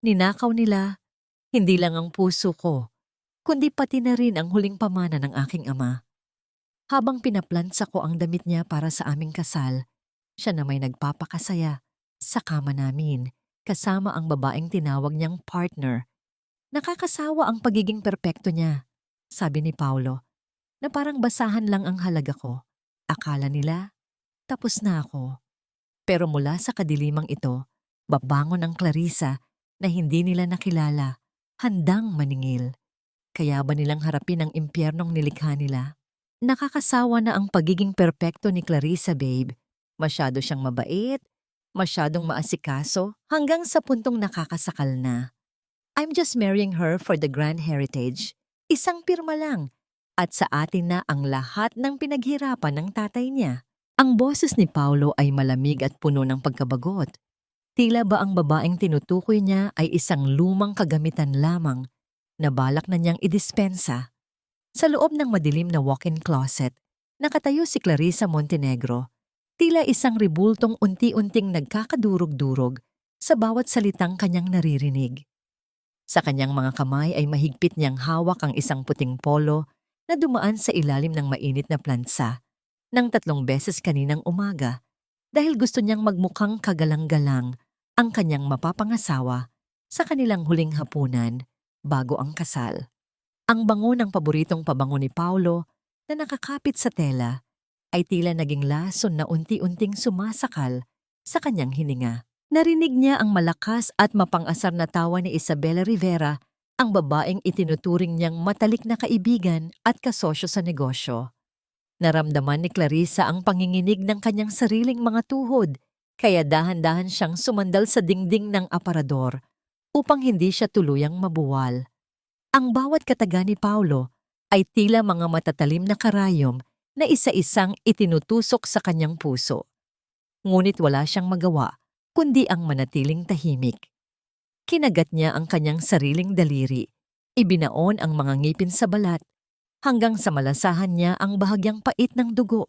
Ninakaw nila hindi lang ang puso ko, kundi pati na rin ang huling pamana ng aking ama. Habang pinaplansa ko ang damit niya para sa aming kasal, siya na may nagpapakasaya sa kama namin kasama ang babaeng tinawag niyang partner. Nakakasawa ang pagiging perpekto niya, sabi ni Paulo, na parang basahan lang ang halaga ko. Akala nila, tapos na ako. Pero mula sa kadilimang ito, babangon ang Clarissa na hindi nila nakilala, handang maningil. Kaya ba nilang harapin ang impyernong nilikha nila? Nakakasawa na ang pagiging perpekto ni Clarissa, babe. Masyado siyang mabait, masyadong maasikaso, hanggang sa puntong nakakasakal na. I'm just marrying her for the grand heritage. Isang pirma lang. At sa atin na ang lahat ng pinaghirapan ng tatay niya. Ang boses ni Paulo ay malamig at puno ng pagkabagot. Tila ba ang babaeng tinutukoy niya ay isang lumang kagamitan lamang na balak na niyang idispensa. Sa loob ng madilim na walk-in closet, nakatayo si Clarissa Montenegro, tila isang ribultong unti-unting nagkakadurog-durog sa bawat salitang kanyang naririnig. Sa kanyang mga kamay ay mahigpit niyang hawak ang isang puting polo na dumaan sa ilalim ng mainit na plansa ng 3 beses kaninang umaga dahil gusto niyang magmukhang kagalang-galang ang kanyang mapapangasawa sa kanilang huling hapunan bago ang kasal. Ang bango ng paboritong pabango ni Paulo na nakakapit sa tela ay tila naging lason na unti-unting sumasakal sa kanyang hininga. Narinig niya ang malakas at mapang-asar na tawa ni Isabela Rivera, ang babaeng itinuturing niyang matalik na kaibigan at kasosyo sa negosyo. Naramdaman ni Clarissa ang panginginig ng kanyang sariling mga tuhod, kaya dahan-dahan siyang sumandal sa dingding ng aparador upang hindi siya tuluyang mabuwal. Ang bawat kataga ni Paulo ay tila mga matatalim na karayom na isa-isang itinutusok sa kanyang puso. Ngunit wala siyang magawa kundi ang manatiling tahimik. Kinagat niya ang kanyang sariling daliri, ibinaon ang mga ngipin sa balat, hanggang sa malasahan niya ang bahagyang pait ng dugo.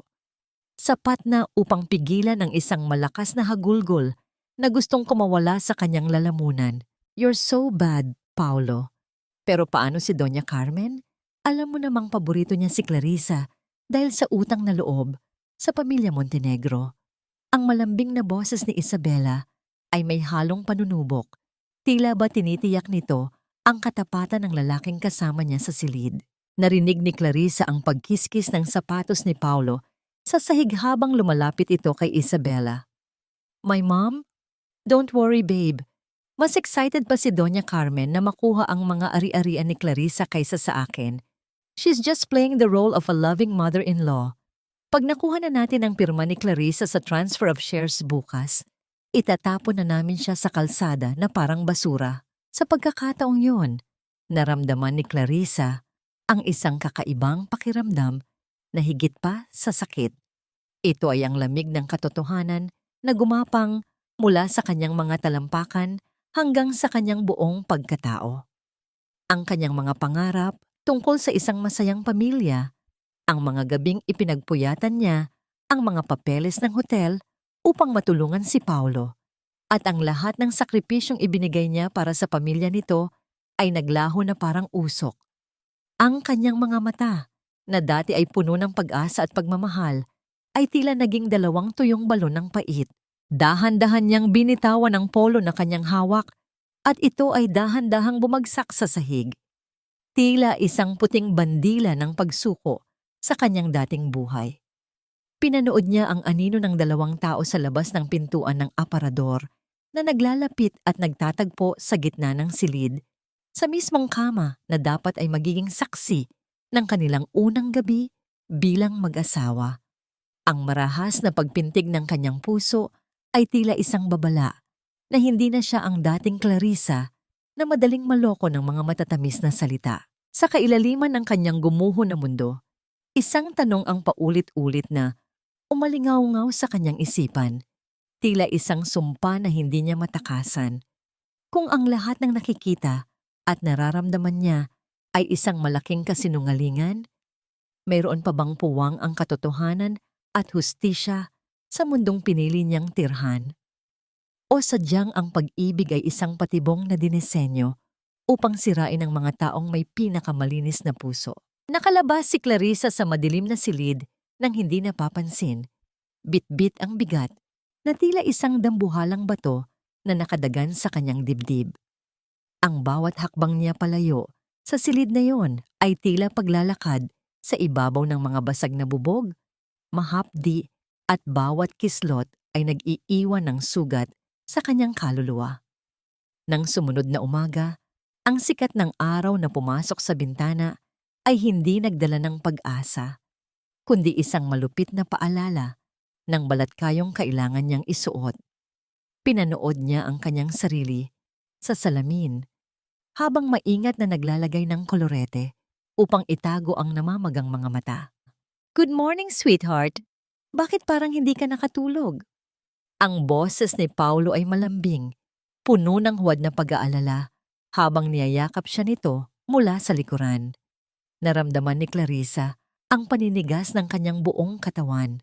Sapat na upang pigilan ang isang malakas na hagulgol na gustong kumawala sa kanyang lalamunan. You're so bad, Paulo. Pero paano si Doña Carmen? Alam mo namang paborito niya si Clarissa dahil sa utang na loob sa pamilya Montenegro. Ang malambing na boses ni Isabela ay may halong panunubok. Tila ba tinitiyak nito ang katapatan ng lalaking kasama niya sa silid. Narinig ni Clarissa ang pagkiskis ng sapatos ni Paulo sa sahig habang lumalapit ito kay Isabela. My mom? Don't worry, babe. Mas excited pa si Doña Carmen na makuha ang mga ari-arian ni Clarissa kaysa sa akin. She's just playing the role of a loving mother-in-law. Pag nakuha na natin ang pirma ni Clarissa sa transfer of shares bukas, itatapon na namin siya sa kalsada na parang basura. Sa pagkakataong yun, naramdaman ni Clarissa ang isang kakaibang pakiramdam na higit pa sa sakit. Ito ay ang lamig ng katotohanan na gumapang mula sa kanyang mga talampakan hanggang sa kanyang buong pagkatao. Ang kanyang mga pangarap tungkol sa isang masayang pamilya, ang mga gabing ipinagpuyatan niya, ang mga papeles ng hotel upang matulungan si Paulo, at ang lahat ng sakripisyong ibinigay niya para sa pamilya nito ay naglaho na parang usok. Ang kanyang mga mata, na dati ay puno ng pag-asa at pagmamahal, ay tila naging 2 tuyong balon ng pait. Dahan-dahan niyang binitawan ang polo na kanyang hawak at ito ay dahan-dahang bumagsak sa sahig. Tila isang puting bandila ng pagsuko sa kanyang dating buhay. Pinanood niya ang anino ng 2 tao sa labas ng pintuan ng aparador na naglalapit at nagtatagpo sa gitna ng silid, sa mismong kama na dapat ay magiging saksi ng kanilang unang gabi bilang mag-asawa. Ang marahas na pagpintig ng kanyang puso ay tila isang babala na hindi na siya ang dating Clarissa na madaling maloko ng mga matatamis na salita. Sa kailaliman ng kanyang gumuho na mundo, isang tanong ang paulit-ulit na umalingaw-ngaw sa kanyang isipan, tila isang sumpa na hindi niya matakasan. Kung ang lahat ng nakikita at nararamdaman niya ay isang malaking kasinungalingan, mayroon pa bang puwang ang katotohanan at hustisya sa mundong pinili niyang tirhan? O sadyang ang pag-ibig ay isang patibong na dinisenyo upang sirain ang mga taong may pinakamalinis na puso? Nakalabas si Clarissa sa madilim na silid nang hindi napapansin. Bit-bit ang bigat na tila isang dambuhalang bato na nakadagan sa kanyang dibdib. Ang bawat hakbang niya palayo sa silid na yon ay tila paglalakad sa ibabaw ng mga basag na bubog, mahapdi, at bawat kislot ay nag-iiwan ng sugat sa kanyang kaluluwa. Nang sumunod na umaga, ang sikat ng araw na pumasok sa bintana ay hindi nagdala ng pag-asa, kundi isang malupit na paalala ng balatkayong kailangan niyang isuot. Pinanood niya ang kanyang sarili sa salamin habang maingat na naglalagay ng kolorete upang itago ang namamagang mga mata. "Good morning, sweetheart. Bakit parang hindi ka nakatulog?" Ang boses ni Paulo ay malambing, puno ng huwad na pag-aalala habang niyayakap siya nito mula sa likuran. Naramdaman ni Clarissa ang paninigas ng kanyang buong katawan.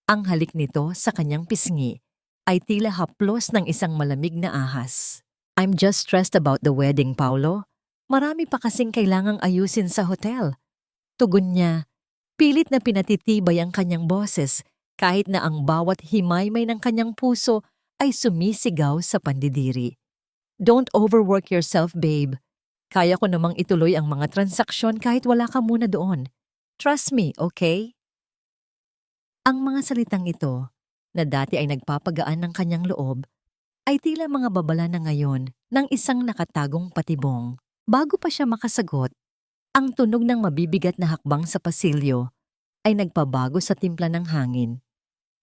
Ang halik nito sa kanyang pisngi ay tila haplos ng isang malamig na ahas. "I'm just stressed about the wedding, Paulo. Marami pa kasing kailangang ayusin sa hotel." Tugon niya, pilit na pinatitibay ang kanyang boses kahit na ang bawat himaymay ng kanyang puso ay sumisigaw sa pandidiri. "Don't overwork yourself, babe. Kaya ko namang ituloy ang mga transaksyon kahit wala ka muna doon. Trust me, okay?" Ang mga salitang ito, na dati ay nagpapagaan ng kanyang loob, ay tila mga babala na ngayon ng isang nakatagong patibong. Bago pa siya makasagot, ang tunog ng mabibigat na hakbang sa pasilyo ay nagpabago sa timpla ng hangin.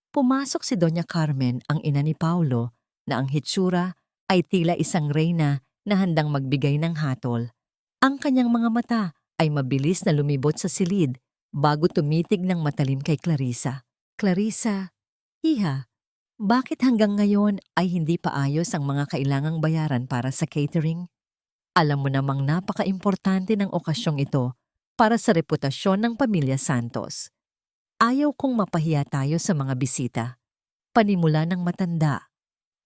Pumasok si Doña Carmen, ang ina ni Paulo, na ang hitsura ay tila isang reyna na handang magbigay ng hatol. Ang kanyang mga mata ay mabilis na lumibot sa silid bago tumitig ng matalim kay Clarissa. "Clarissa, iha, bakit hanggang ngayon ay hindi pa ayos ang mga kailangang bayaran para sa catering? Alam mo namang napaka-importante ng okasyong ito para sa reputasyon ng pamilya Santos. Ayaw kong mapahiya tayo sa mga bisita." Panimula ng matanda.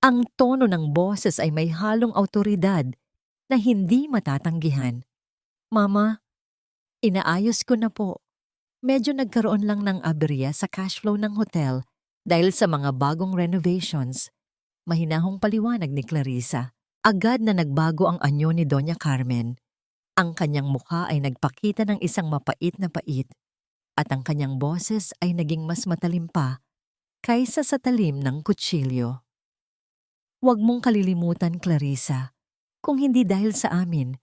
Ang tono ng boses ay may halong awtoridad na hindi matatanggihan. "Mama, inaayos ko na po. Medyo nagkaroon lang ng aberya sa cash flow ng hotel dahil sa mga bagong renovations." Mahinahong paliwanag ni Clarissa. Agad na nagbago ang anyo ni Doña Carmen. Ang kanyang mukha ay nagpakita ng isang mapait na pait at ang kanyang boses ay naging mas matalim pa kaysa sa talim ng kutsilyo. "Huwag mong kalilimutan, Clarissa, kung hindi dahil sa amin,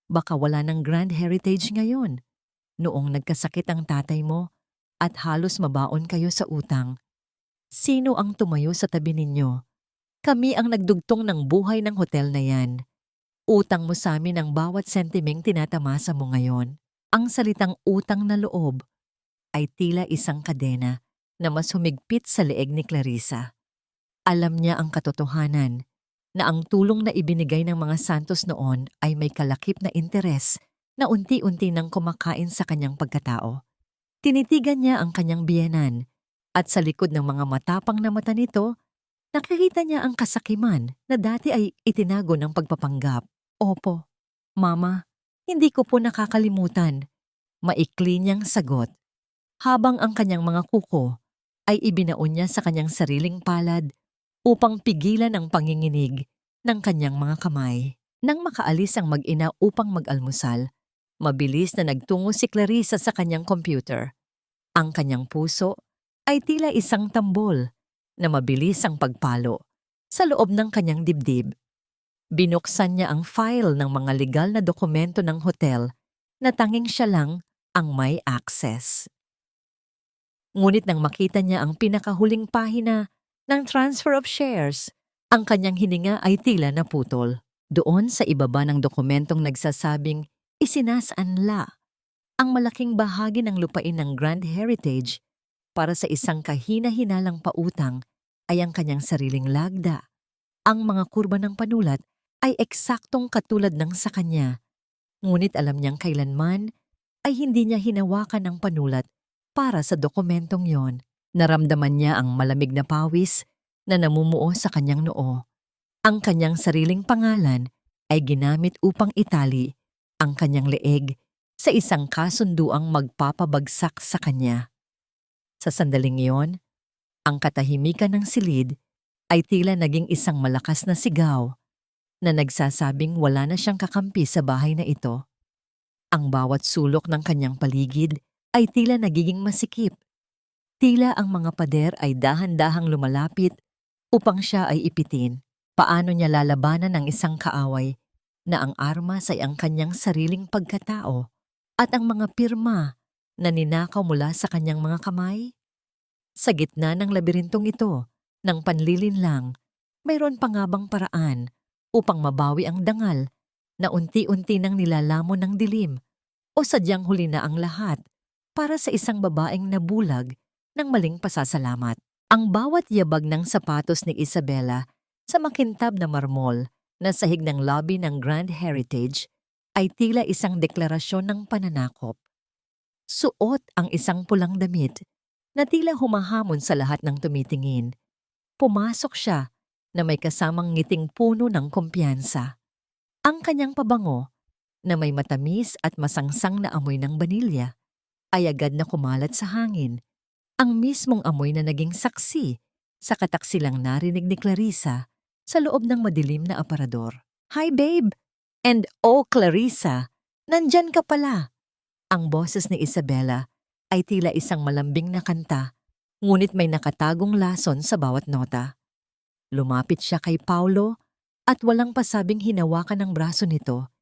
baka wala ng Grand Heritage ngayon. Noong nagkasakit ang tatay mo at halos mabaon kayo sa utang, sino ang tumayo sa tabi ninyo? Kami ang nagdugtong ng buhay ng hotel na yan. Utang mo sa amin ang bawat sentimeng tinatamasa mo ngayon." Ang salitang utang na loob ay tila isang kadena na mas humigpit sa leeg ni Clarissa. Alam niya ang katotohanan na ang tulong na ibinigay ng mga Santos noon ay may kalakip na interes na unti-unti nang kumakain sa kanyang pagkatao. Tinitigan niya ang kanyang biyenan at sa likod ng mga matapang na mata nito, nakikita niya ang kasakiman na dati ay itinago ng pagpapanggap. "Opo, Mama, hindi ko po nakakalimutan." Maikli niyang sagot, habang ang kanyang mga kuko ay ibinaon niya sa kanyang sariling palad upang pigilan ang panginginig ng kanyang mga kamay. Nang makaalis ang mag-ina upang mag-almusal, mabilis na nagtungo si Clarissa sa kanyang computer. Ang kanyang puso ay tila isang tambol na mabilis ang pagpalo sa loob ng kanyang dibdib. Binuksan niya ang file ng mga legal na dokumento ng hotel na tanging siya lang ang may access. Ngunit nang makita niya ang pinakahuling pahina ng transfer of shares, ang kanyang hininga ay tila naputol. Doon sa ibaba ng dokumentong nagsasabing isinasaanla ang malaking bahagi ng lupain ng Grand Heritage para sa isang kahina-hinalang pautang ay ang kanyang sariling lagda. Ang mga kurba ng panulat ay eksaktong katulad ng sa kanya. Ngunit alam niyang kailanman ay hindi niya hinawakan ang panulat para sa dokumentong yon. Naramdaman niya ang malamig na pawis na namumuo sa kanyang noo. Ang kanyang sariling pangalan ay ginamit upang itali ang kanyang leeg sa isang kasunduang magpapabagsak sa kanya. Sa sandaling iyon, ang katahimikan ng silid ay tila naging isang malakas na sigaw na nagsasabing wala na siyang kakampi sa bahay na ito. Ang bawat sulok ng kanyang paligid ay tila nagiging masikip. Tila ang mga pader ay dahan-dahang lumalapit upang siya ay ipitin. Paano niya lalabanan ang isang kaaway na ang armas ay ang kanyang sariling pagkatao at ang mga pirma na ninakaw mula sa kanyang mga kamay? Sa gitna ng labirintong ito, ng panlilinlang, mayroon pa nga bang paraan upang mabawi ang dangal na unti-unti nang nilalamon ng dilim o sadyang huli na ang lahat para sa isang babaeng nabulag ng maling pasasalamat? Ang bawat yabag ng sapatos ni Isabela sa makintab na marmol na sahig ng lobby ng Grand Heritage ay tila isang deklarasyon ng pananakop. Suot ang isang pulang damit na tila humahamon sa lahat ng tumitingin. Pumasok siya na may kasamang ngiting puno ng kumpiyansa. Ang kanyang pabango na may matamis at masangsang na amoy ng banilya ay agad na kumalat sa hangin. Ang mismong amoy na naging saksi sa kataksilang narinig ni Clarissa sa loob ng madilim na aparador. "Hi babe!" And "Oh Clarissa, nandyan ka pala!" Ang boses ni Isabela ay tila isang malambing na kanta, ngunit may nakatagong lason sa bawat nota. Lumapit siya kay Paulo at walang pasabing hinawakan ng braso nito,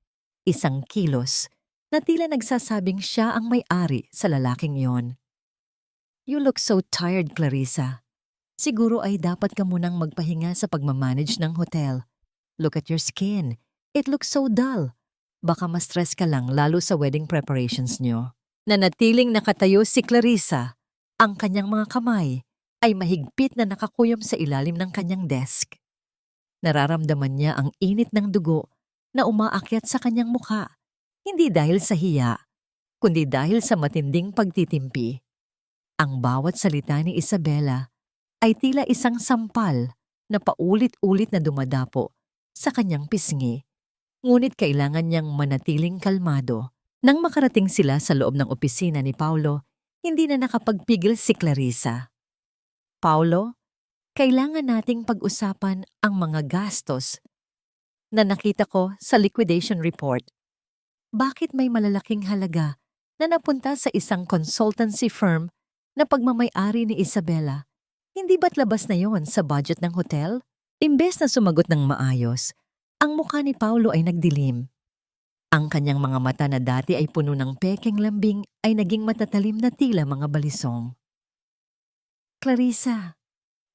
isang kilos na tila nagsasabing siya ang may-ari sa lalaking iyon. "You look so tired, Clarissa. Siguro ay dapat ka munang magpahinga sa pagmamanage ng hotel. Look at your skin. It looks so dull. Baka ma-stress ka lang lalo sa wedding preparations niyo." Nanatiling nakatayo si Clarissa. Ang kanyang mga kamay ay mahigpit na nakakuyom sa ilalim ng kanyang desk. Nararamdaman niya ang init ng dugo na umaakyat sa kanyang mukha, hindi dahil sa hiya, kundi dahil sa matinding pagtitimpi. Ang bawat salita ni Isabela ay tila isang sampal na paulit-ulit na dumadapo sa kanyang pisngi, ngunit kailangan niyang manatiling kalmado. Nang makarating sila sa loob ng opisina ni Paulo, hindi na nakapagpigil si Clarissa. "Paulo, kailangan nating pag-usapan ang mga gastos na nakita ko sa liquidation report. Bakit may malalaking halaga na napunta sa isang consultancy firm na pagmamay-ari ni Isabela? Hindi ba't labas na yon sa budget ng hotel?" Imbes na sumagot ng maayos, ang mukha ni Paulo ay nagdilim. Ang kanyang mga mata na dati ay puno ng pekeng lambing ay naging matatalim na tila mga balisong. "Clarissa,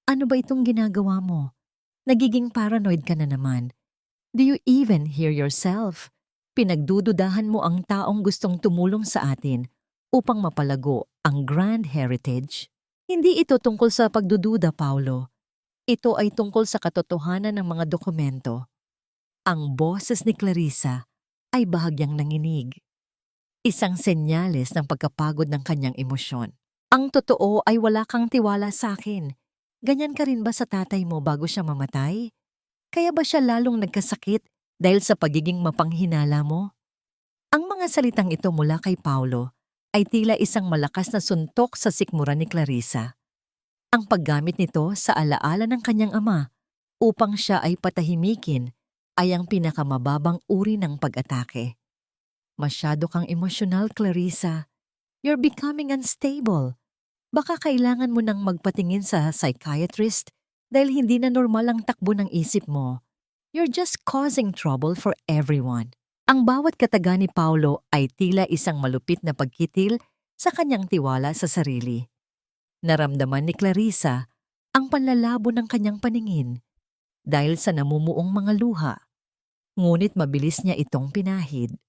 ano ba itong ginagawa mo? Nagiging paranoid ka na naman. Do you even hear yourself? Pinagdududahan mo ang taong gustong tumulong sa atin upang mapalago ang Grand Heritage. Hindi ito tungkol sa pagdududa, Paulo. Ito ay tungkol sa katotohanan ng mga dokumento." Ang boses ni Clarissa ay bahagyang nanginig. Isang senyales ng pagkapagod ng kanyang emosyon. "Ang totoo ay wala kang tiwala sa akin. Ganyan ka rin ba sa tatay mo bago siya mamatay? Kaya ba siya lalong nagkasakit dahil sa pagiging mapanghinala mo?" Ang mga salitang ito mula kay Paulo ay tila isang malakas na suntok sa sikmura ni Clarissa. Ang paggamit nito sa alaala ng kanyang ama upang siya ay patahimikin ay ang pinakamababang uri ng pag-atake. "Masyado kang emosyonal, Clarissa. You're becoming unstable. Baka kailangan mo nang magpatingin sa psychiatrist dahil hindi na normal ang takbo ng isip mo. You're just causing trouble for everyone." Ang bawat kataga ni Paulo ay tila isang malupit na pagkitil sa kanyang tiwala sa sarili. Naramdaman ni Clarissa ang panlalabo ng kanyang paningin dahil sa namumuong mga luha. Ngunit mabilis niya itong pinahid.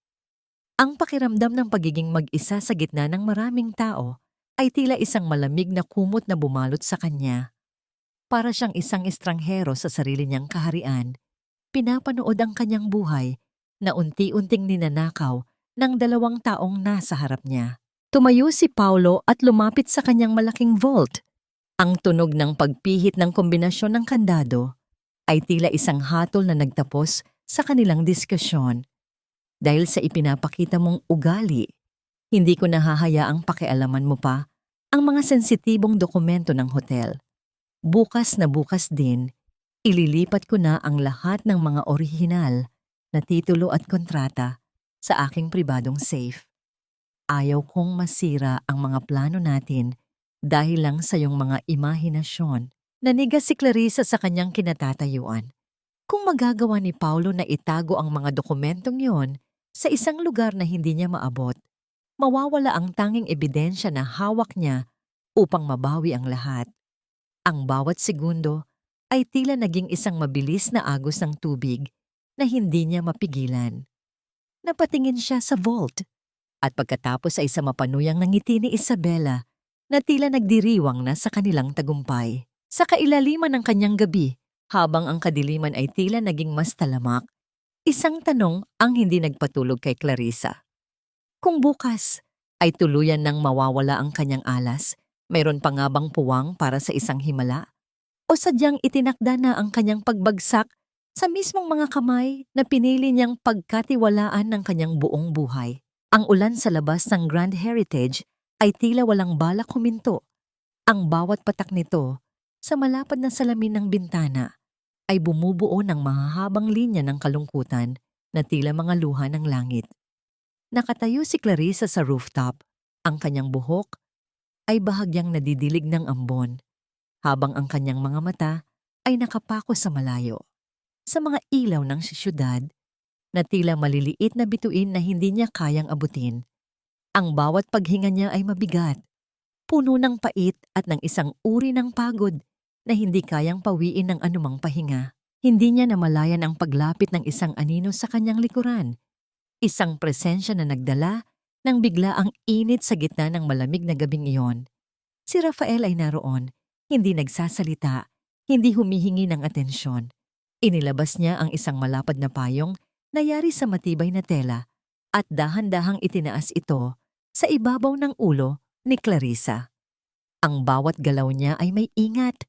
Ang pakiramdam ng pagiging mag-isa sa gitna ng maraming tao ay tila isang malamig na kumot na bumalot sa kanya. Para siyang isang estranghero sa sarili niyang kaharian, pinapanood ang kanyang buhay na unti-unting ninanakaw ng dalawang taong nasa harap niya. Tumayo si Paulo at lumapit sa kanyang malaking vault. Ang tunog ng pagpihit ng kombinasyon ng kandado ay tila isang hatol na nagtapos sa kanilang diskusyon. Dahil sa ipinapakita mong ugali, hindi ko nahahayaang pakialaman mo pa ang mga sensitibong dokumento ng hotel. Bukas na bukas din, ililipat ko na ang lahat ng mga orihinal na titulo at kontrata sa aking pribadong safe. Ayaw kong masira ang mga plano natin dahil lang sa iyong mga imahinasyon. Nanigas si Clarissa sa kanyang kinatatayuan. Kung magagawa ni Paulo na itago ang mga dokumentong yon sa isang lugar na hindi niya maabot, mawawala ang tanging ebidensya na hawak niya upang mabawi ang lahat. Ang bawat segundo ay tila naging isang mabilis na agos ng tubig na hindi niya mapigilan. Napatingin siya sa vault at pagkatapos ay sa mapanuyang ngiti ni Isabela na tila nagdiriwang na sa kanilang tagumpay. Sa kailaliman ng kanyang gabi, habang ang kadiliman ay tila naging mas talamak, isang tanong ang hindi nagpatulog kay Clarissa. Kung bukas ay tuluyan nang mawawala ang kanyang alas, mayroon pa nga bang puwang para sa isang himala? O sadyang itinakda na ang kanyang pagbagsak sa mismong mga kamay na pinili niyang pagkatiwalaan ng kanyang buong buhay? Ang ulan sa labas ng Grand Heritage ay tila walang balak huminto. Ang bawat patak nito sa malapad na salamin ng bintana ay bumubuo ng mahahabang linya ng kalungkutan na tila mga luha ng langit. Nakatayo si Clarissa sa rooftop. Ang kanyang buhok ay bahagyang nadidilig ng ambon, habang ang kanyang mga mata ay nakapako sa malayo, sa mga ilaw ng siyudad na tila maliliit na bituin na hindi niya kayang abutin. Ang bawat paghinga niya ay mabigat, puno ng pait at ng isang uri ng pagod na hindi kayang pawiin ng anumang pahinga. Hindi niya namalayan ang paglapit ng isang anino sa kanyang likuran, isang presensya na nagdala ng bigla ang init sa gitna ng malamig na gabing iyon. Si Rafael ay naroon, hindi nagsasalita, hindi humihingi ng atensyon. Inilabas niya ang isang malapad na payong na yari sa matibay na tela at dahan-dahang itinaas ito sa ibabaw ng ulo ni Clarissa. Ang bawat galaw niya ay may ingat,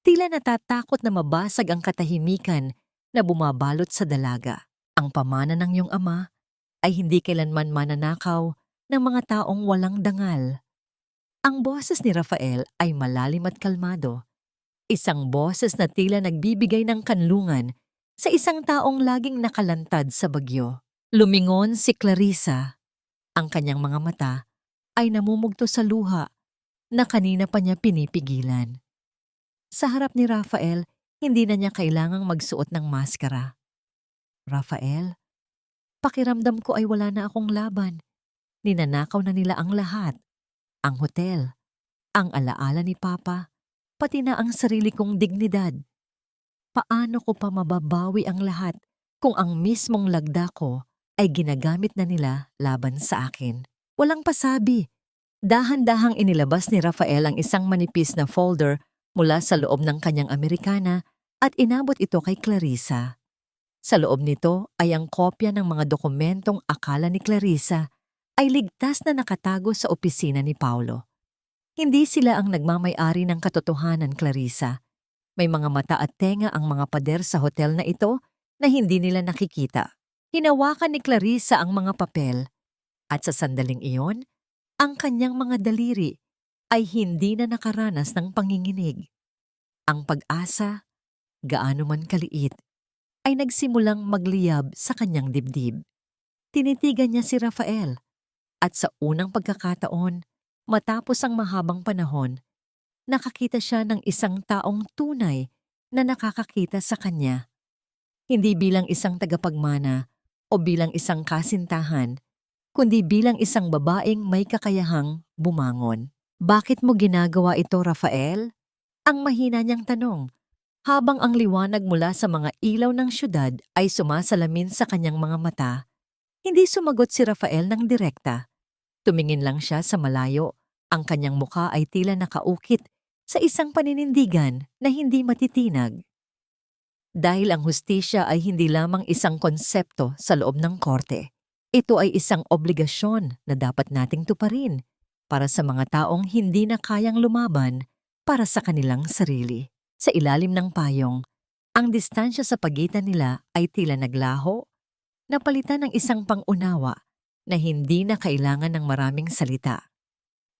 tila natatakot na mabasag ang katahimikan na bumabalot sa dalaga. Ang pamana ng iyong ama ay hindi kailanman mananakaw ng mga taong walang dangal. Ang boses ni Rafael ay malalim at kalmado. Isang boses na tila nagbibigay ng kanlungan sa isang taong laging nakalantad sa bagyo. Lumingon si Clarissa. Ang kanyang mga mata ay namumugto sa luha na kanina pa niya pinipigilan. Sa harap ni Rafael, hindi na niya kailangang magsuot ng maskara. Rafael, pakiramdam ko ay wala na akong laban. Ninanakaw na nila ang lahat. Ang hotel, ang alaala ni Papa, pati na ang sarili kong dignidad. Paano ko pa mababawi ang lahat kung ang mismong lagda ko ay ginagamit na nila laban sa akin? Walang pasabi. Dahan-dahang inilabas ni Rafael ang isang manipis na folder mula sa loob ng kanyang Amerikana at inabot ito kay Clarissa. Sa loob nito ay ang kopya ng mga dokumentong akala ni Clarissa ay ligtas na nakatago sa opisina ni Paulo. Hindi sila ang nagmamay-ari ng katotohanan, Clarissa. May mga mata at tenga ang mga pader sa hotel na ito na hindi nila nakikita. Hinawakan ni Clarissa ang mga papel at sa sandaling iyon, ang kanyang mga daliri ay hindi na nakaranas ng panginginig. Ang pag-asa, gaano man kaliit, ay nagsimulang magliyab sa kanyang dibdib. Tinitigan niya si Rafael at sa unang pagkakataon, matapos ang mahabang panahon, nakakita siya ng isang taong tunay na nakakakita sa kanya. Hindi bilang isang tagapagmana o bilang isang kasintahan, kundi bilang isang babaeng may kakayahang bumangon. Bakit mo ginagawa ito, Rafael? Ang mahina niyang tanong, habang ang liwanag mula sa mga ilaw ng syudad ay sumasalamin sa kanyang mga mata. Hindi sumagot si Rafael ng direkta. Tumingin lang siya sa malayo. Ang kanyang mukha ay tila nakaukit sa isang paninindigan na hindi matitinag. Dahil ang hustisya ay hindi lamang isang konsepto sa loob ng korte. Ito ay isang obligasyon na dapat nating tuparin para sa mga taong hindi na kayang lumaban para sa kanilang sarili. Sa ilalim ng payong, Ang distansya sa pagitan nila ay tila naglaho, napalitan ng isang pangunawa na hindi na kailangan ng maraming salita.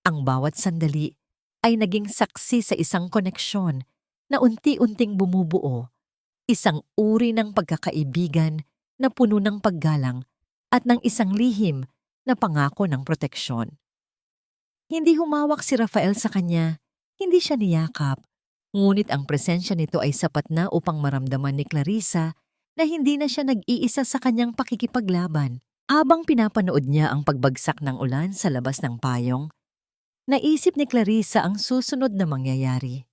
Ang bawat sandali ay naging saksi sa isang koneksyon na unti-unting bumubuo, isang uri ng pagkakaibigan na puno ng paggalang at ng isang lihim na pangako ng proteksyon. Hindi humawak si Rafael sa kanya, hindi siya niyakap, ngunit ang presensya nito ay sapat na upang maramdaman ni Clarissa na hindi na siya nag-iisa sa kanyang pakikipaglaban. Habang pinapanood niya ang pagbagsak ng ulan sa labas ng payong, naisip ni Clarissa ang susunod na mangyayari.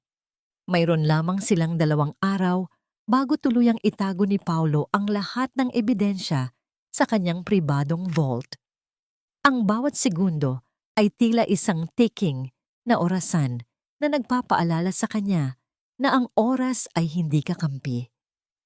Mayroon lamang silang 2 araw bago tuluyang itago ni Paulo ang lahat ng ebidensya sa kanyang pribadong vault. Ang bawat segundo ay tila isang ticking na orasan na nagpapaalala sa kanya na ang oras ay hindi kakampi.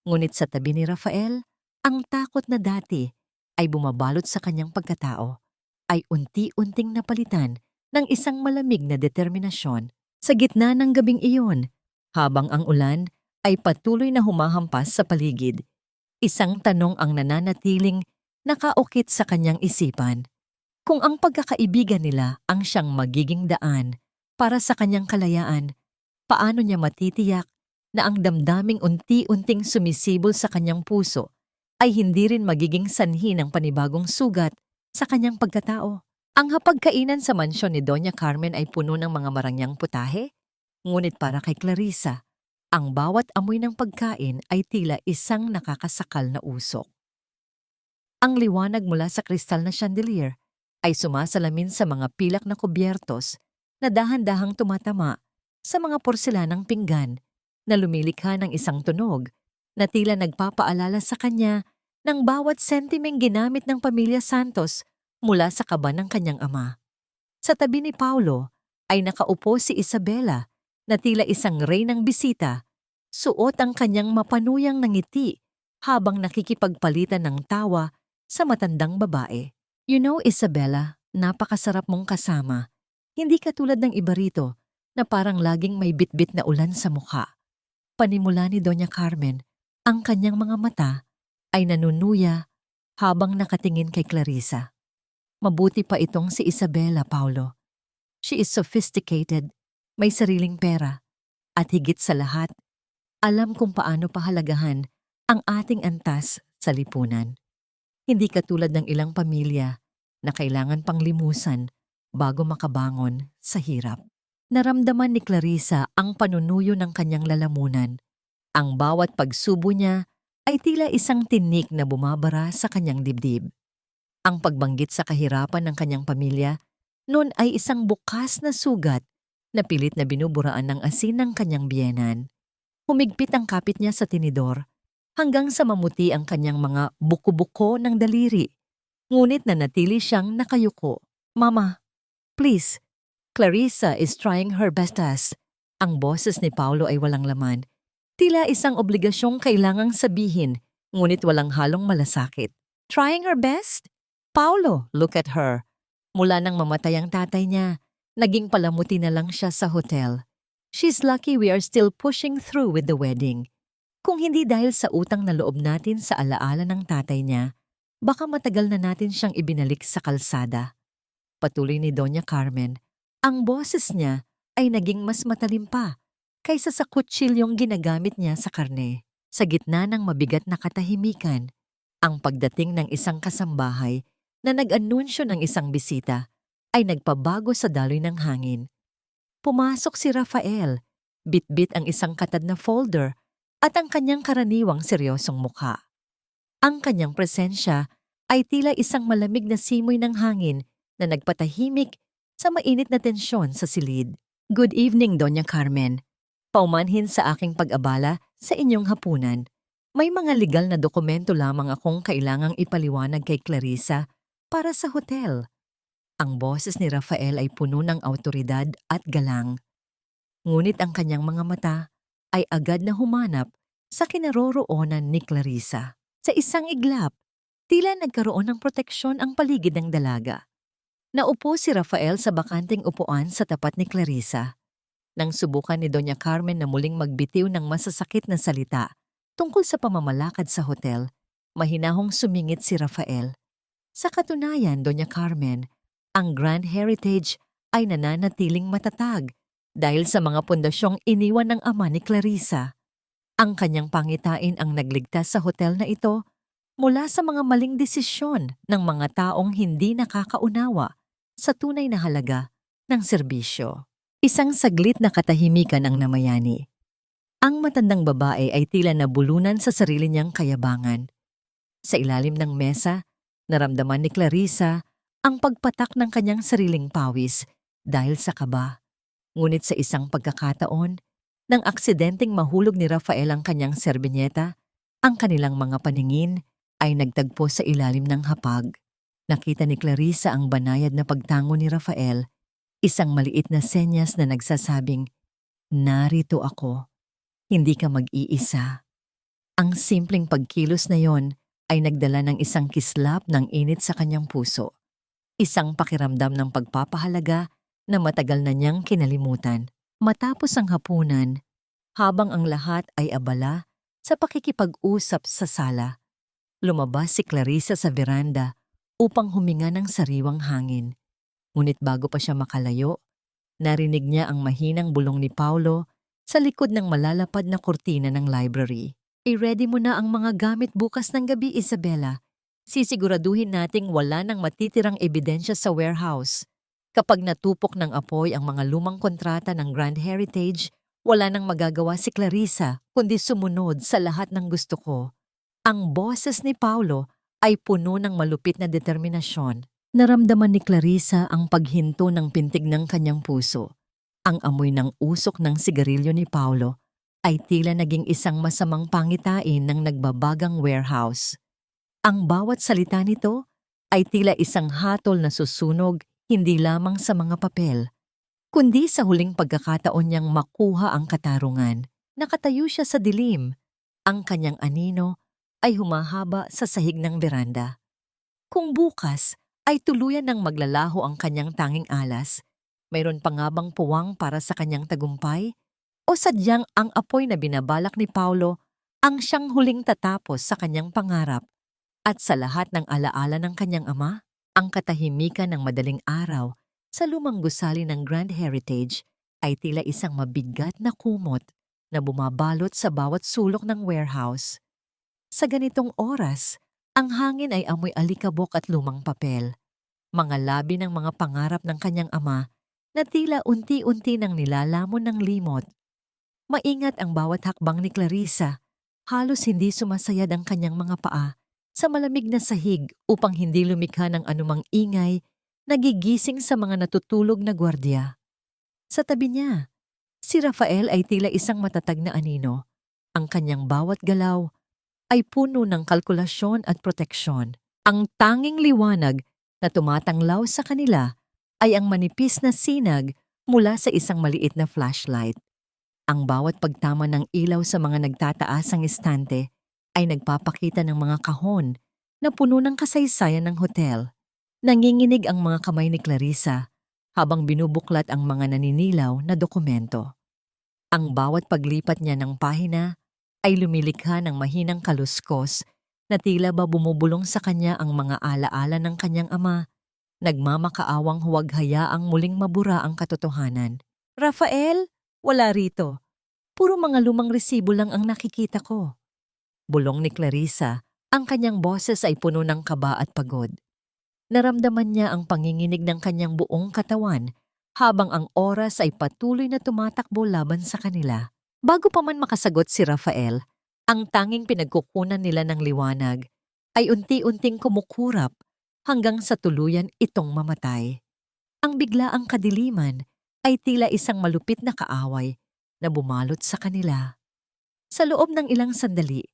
Ngunit sa tabi ni Rafael, ang takot na dati ay bumabalot sa kanyang pagkatao ay unti-unting napalitan ng isang malamig na determinasyon. Sa gitna ng gabing iyon, habang ang ulan ay patuloy na humahampas sa paligid, isang tanong ang nananatiling nakaukit sa kanyang isipan. Kung ang pagkakaibigan nila ang siyang magiging daan para sa kanyang kalayaan, paano niya matitiyak na ang damdaming unti-unting sumisibol sa kanyang puso ay hindi rin magiging sanhi ng panibagong sugat sa kanyang pagkatao? Ang hapagkainan sa mansyon ni Doña Carmen ay puno ng mga marangyang putahe, ngunit para kay Clarissa, ang bawat amoy ng pagkain ay tila isang nakakasakal na usok. Ang liwanag mula sa kristal na chandelier ay sumasalamin sa mga pilak na kubyertos na dahan-dahang tumatama sa mga porselanang pinggan na lumilikha ng isang tunog na tila nagpapaalala sa kanya ng bawat sentimeng ginamit ng pamilya Santos mula sa kaban ng kanyang ama. Sa tabi ni Paulo ay nakaupo si Isabela na tila isang reynang bisita, suot ang kanyang mapanuyang na ngiti habang nakikipagpalitan ng tawa sa matandang babae. You know, Isabela, napakasarap mong kasama. Hindi katulad ng iba rito na parang laging may bitbit na ulan sa mukha. Panimula ni Doña Carmen, ang kanyang mga mata ay nanunuya habang nakatingin kay Clarissa. Mabuti pa itong si Isabela, Paulo. She is sophisticated, may sariling pera, at higit sa lahat, alam kung paano pahalagahan ang ating antas sa lipunan. Hindi katulad ng ilang pamilya na kailangan pang limusan bago makabangon sa hirap. Naramdaman ni Clarissa ang panunuyo ng kanyang lalamunan. Ang bawat pagsubo niya ay tila isang tinik na bumabara sa kanyang dibdib. Ang pagbanggit sa kahirapan ng kanyang pamilya noon ay isang bukas na sugat na pilit na binuburaan ng asin ng kanyang biyenan. Humigpit ang kapit niya sa tinidor hanggang sa mamuti ang kanyang mga buko-buko ng daliri. Ngunit nanatili siyang nakayuko. Mama, please. Clarissa is trying her best as. Ang boses ni Paulo ay walang laman. Tila isang obligasyong kailangang sabihin, ngunit walang halong malasakit. Trying her best? Paulo, look at her. Mula nang mamatay ang tatay niya, naging palamuti na lang siya sa hotel. She's lucky we are still pushing through with the wedding. Kung hindi dahil sa utang na loob natin sa alaala ng tatay niya, baka matagal na natin siyang ibinalik sa kalsada. Patuloy ni Doña Carmen, ang boses niya ay naging mas matalim pa kaysa sa kutsilyong ginagamit niya sa karne. Sa gitna ng mabigat na katahimikan, ang pagdating ng isang kasambahay na nag-anunsyo ng isang bisita ay nagpabago sa daloy ng hangin. Pumasok si Rafael, bitbit ang isang katad na folder at ang kanyang karaniwang seryosong mukha. Ang kanyang presensya ay tila isang malamig na simoy ng hangin na nagpatahimik sa mainit na tensyon sa silid. Good evening, Doña Carmen. Paumanhin sa aking pag-abala sa inyong hapunan. May mga legal na dokumento lamang akong kailangang ipaliwanag kay Clarissa para sa hotel. Ang boses ni Rafael ay puno ng awtoridad at galang. Ngunit ang kanyang mga mata ay agad na humanap sa kinaroroonan ni Clarissa. Sa isang iglap, tila nagkaroon ng proteksyon ang paligid ng dalaga. Naupo si Rafael sa bakanting upuan sa tapat ni Clarissa. Nang subukan ni Doña Carmen na muling magbitiw ng masasakit na salita, Tungkol sa pamamalakad sa hotel, mahinahong sumingit si Rafael. Sa katunayan, Doña Carmen, ang Grand Heritage ay nananatiling matatag dahil sa mga pundasyong iniwan ng ama ni Clarissa. Ang kanyang pangitain ang nagligtas sa hotel na ito mula sa mga maling desisyon ng mga taong hindi nakakaunawa sa tunay na halaga ng serbisyo. Isang saglit na katahimikan ang namayani. Ang matandang babae ay tila nabulunan sa sarili niyang kayabangan. Sa ilalim ng mesa, naramdaman ni Clarissa ang pagpatak ng kanyang sariling pawis dahil sa kaba. Ngunit sa isang pagkakataon, nang aksidenteng mahulog ni Rafael ang kanyang serbinyeta, ang kanilang mga paningin ay nagtagpo sa ilalim ng hapag. Nakita ni Clarissa ang banayad na pagtango ni Rafael, isang maliit na senyas na nagsasabing, "Narito ako. Hindi ka mag-iisa." Ang simpleng pagkilos na yon ay nagdala ng isang kislap ng init sa kanyang puso. Isang pakiramdam ng pagpapahalaga na matagal na niyang kinalimutan. Matapos ang hapunan, habang ang lahat ay abala sa pakikipag-usap sa sala, lumabas si Clarissa sa veranda upang huminga ng sariwang hangin. Ngunit bago pa siya makalayo, narinig niya ang mahinang bulong ni Paulo sa likod ng malalapad na kurtina ng library. "I-ready mo na ang mga gamit bukas ng gabi, Isabela. Sisiguraduhin nating wala nang matitirang ebidensya sa warehouse. Kapag natupok ng apoy ang mga lumang kontrata ng Grand Heritage, wala nang magagawa si Clarissa kundi sumunod sa lahat ng gusto ko." Ang boses ni Paulo ay puno ng malupit na determinasyon. Naramdaman ni Clarissa ang paghinto ng pintig ng kanyang puso. Ang amoy ng usok ng sigarilyo ni Paulo ay tila naging isang masamang pangitain ng nagbabagang warehouse. Ang bawat salita nito ay tila isang hatol na susunog hindi lamang sa mga papel, kundi sa huling pagkakataon niyang makuha ang katarungan. Nakatayo siya sa dilim. Ang kanyang anino ay humahaba sa sahig ng beranda. Kung bukas ay tuluyan ng maglalaho ang kanyang tanging alas, mayroon pa nga bang puwang para sa kanyang tagumpay? O sadyang ang apoy na binabalak ni Paulo ang siyang huling tatapos sa kanyang pangarap at sa lahat ng alaala ng kanyang ama? Ang katahimikan ng madaling araw sa lumang gusali ng Grand Heritage ay tila isang mabigat na kumot na bumabalot sa bawat sulok ng warehouse. Sa ganitong oras, ang hangin ay amoy alikabok at lumang papel, mga labi ng mga pangarap ng kanyang ama na tila unti-unti nang nilalamon ng limot. Maingat ang bawat hakbang ni Clarissa, halos hindi sumasayad ang kanyang mga paa sa malamig na sahig upang hindi lumikha ng anumang ingay na gigising sa mga natutulog na gwardiya. Sa tabi niya, si Rafael ay tila isang matatag na anino. Ang kanyang bawat galaw ay puno ng kalkulasyon at proteksyon. Ang tanging liwanag na tumatanglaw sa kanila ay ang manipis na sinag mula sa isang maliit na flashlight. Ang bawat pagtama ng ilaw sa mga nagtataasang estante ay nagpapakita ng mga kahon na puno ng kasaysayan ng hotel. Nanginginig ang mga kamay ni Clarissa habang binubuklat ang mga naninilaw na dokumento. Ang bawat paglipat niya ng pahina ay lumilikha ng mahinang kaluskos na tila ba bumubulong sa kanya ang mga alaala ng kanyang ama, nagmamakaawang huwag hayaang muling mabura ang katotohanan. "Rafael, wala rito. Puro mga lumang resibo lang ang nakikita ko." Bulong ni Clarissa, ang kanyang boses ay puno ng kaba at pagod. Naramdaman niya ang panginginig ng kanyang buong katawan habang ang oras ay patuloy na tumatakbo laban sa kanila. Bago pa man makasagot si Rafael, ang tanging pinagkukunan nila ng liwanag ay unti-unting kumukurap hanggang sa tuluyan itong mamatay. Ang biglaang kadiliman ay tila isang malupit na kaaway na bumalot sa kanila. Sa loob ng ilang sandali,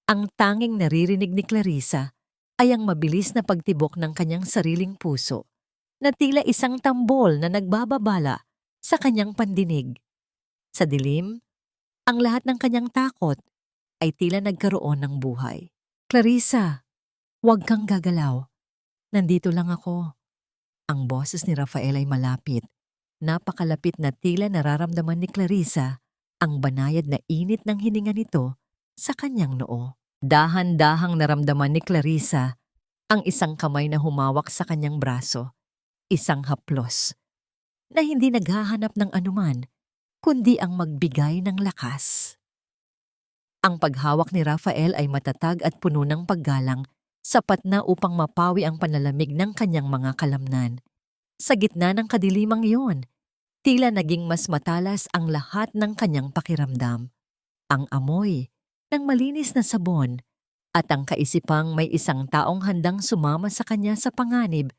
ang tanging naririnig ni Clarissa ay ang mabilis na pagtibok ng kanyang sariling puso na tila isang tambol na nagbababala sa kanyang pandinig. Sa dilim, ang lahat ng kanyang takot ay tila nagkaroon ng buhay. "Clarissa, huwag kang gagalaw. Nandito lang ako." Ang boses ni Rafael ay malapit. Napakalapit na tila nararamdaman ni Clarissa ang banayad na init ng hininga nito sa kanyang noo. Dahan-dahang naramdaman ni Clarissa ang isang kamay na humawak sa kanyang braso, isang haplos, na hindi naghahanap ng anuman, kundi ang magbigay ng lakas. Ang paghawak ni Rafael ay matatag at puno ng paggalang, sapat na upang mapawi ang panlalamig ng kanyang mga kalamnan. Sa gitna ng kadilimang iyon, tila naging mas matalas ang lahat ng kanyang pakiramdam. Ang amoy ng malinis na sabon at ang kaisipang may isang taong handang sumama sa kanya sa panganib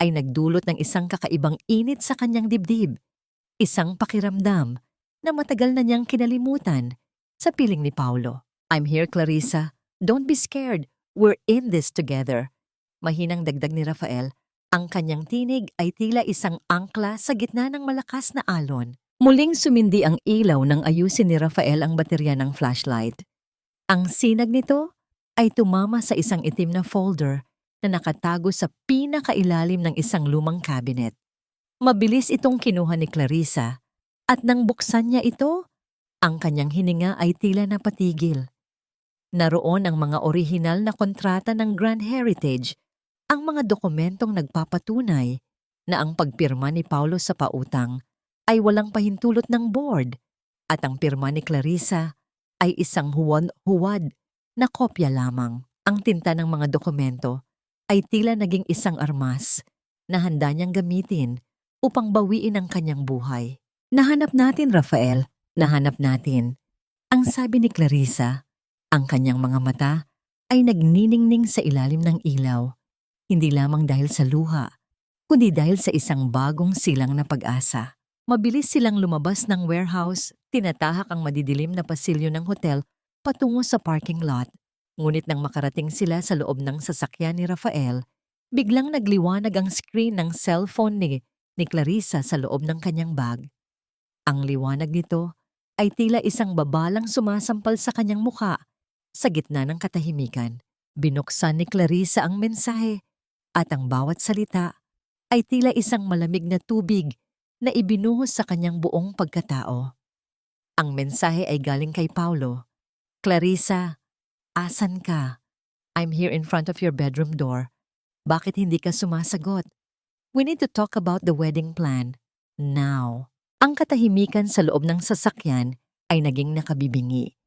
ay nagdulot ng isang kakaibang init sa kanyang dibdib. Isang pakiramdam na matagal na niyang kinalimutan. Sa piling ni Paulo, "I'm here, Clarissa. Don't be scared. We're in this together." Mahinang dagdag ni Rafael, ang kanyang tinig ay tila isang angkla sa gitna ng malakas na alon. Muling sumindi ang ilaw nang ayusin ni Rafael ang baterya ng flashlight. Ang sinag nito ay tumama sa isang itim na folder na nakatago sa pinakailalim ng isang lumang cabinet. Mabilis itong kinuha ni Clarissa at nang buksan niya ito, ang kanyang hininga ay tila napatigil. Naroon ang mga orihinal na kontrata ng Grand Heritage, ang mga dokumentong nagpapatunay na ang pagpirma ni Paulo sa pautang ay walang pahintulot ng board at ang pirma ni Clarissa ay isang huwad na kopya lamang. Ang tinta ng mga dokumento ay tila naging isang armas na handa niyang gamitin upang bawiin ang kanyang buhay. "Nahanap natin, Rafael. Nahanap natin." Ang sabi ni Clarissa, ang kanyang mga mata ay nagniningning sa ilalim ng ilaw, hindi lamang dahil sa luha, kundi dahil sa isang bagong silang na pag-asa. Mabilis silang lumabas ng warehouse, tinatahak ang madidilim na pasilyo ng hotel patungo sa parking lot. Ngunit nang makarating sila sa loob ng sasakyan ni Rafael, biglang nagliwanag ang screen ng cellphone ni Clarissa sa loob ng kanyang bag. Ang liwanag nito ay tila isang babalang sumasampal sa kanyang mukha. Sa gitna ng katahimikan, binuksan ni Clarissa ang mensahe at ang bawat salita ay tila isang malamig na tubig na ibinuhos sa kanyang buong pagkatao. Ang mensahe ay galing kay Paulo. "Clarissa, asan ka? I'm here in front of your bedroom door. Bakit hindi ka sumasagot? We need to talk about the wedding plan. Now." Ang katahimikan sa loob ng sasakyan ay naging nakabibingi.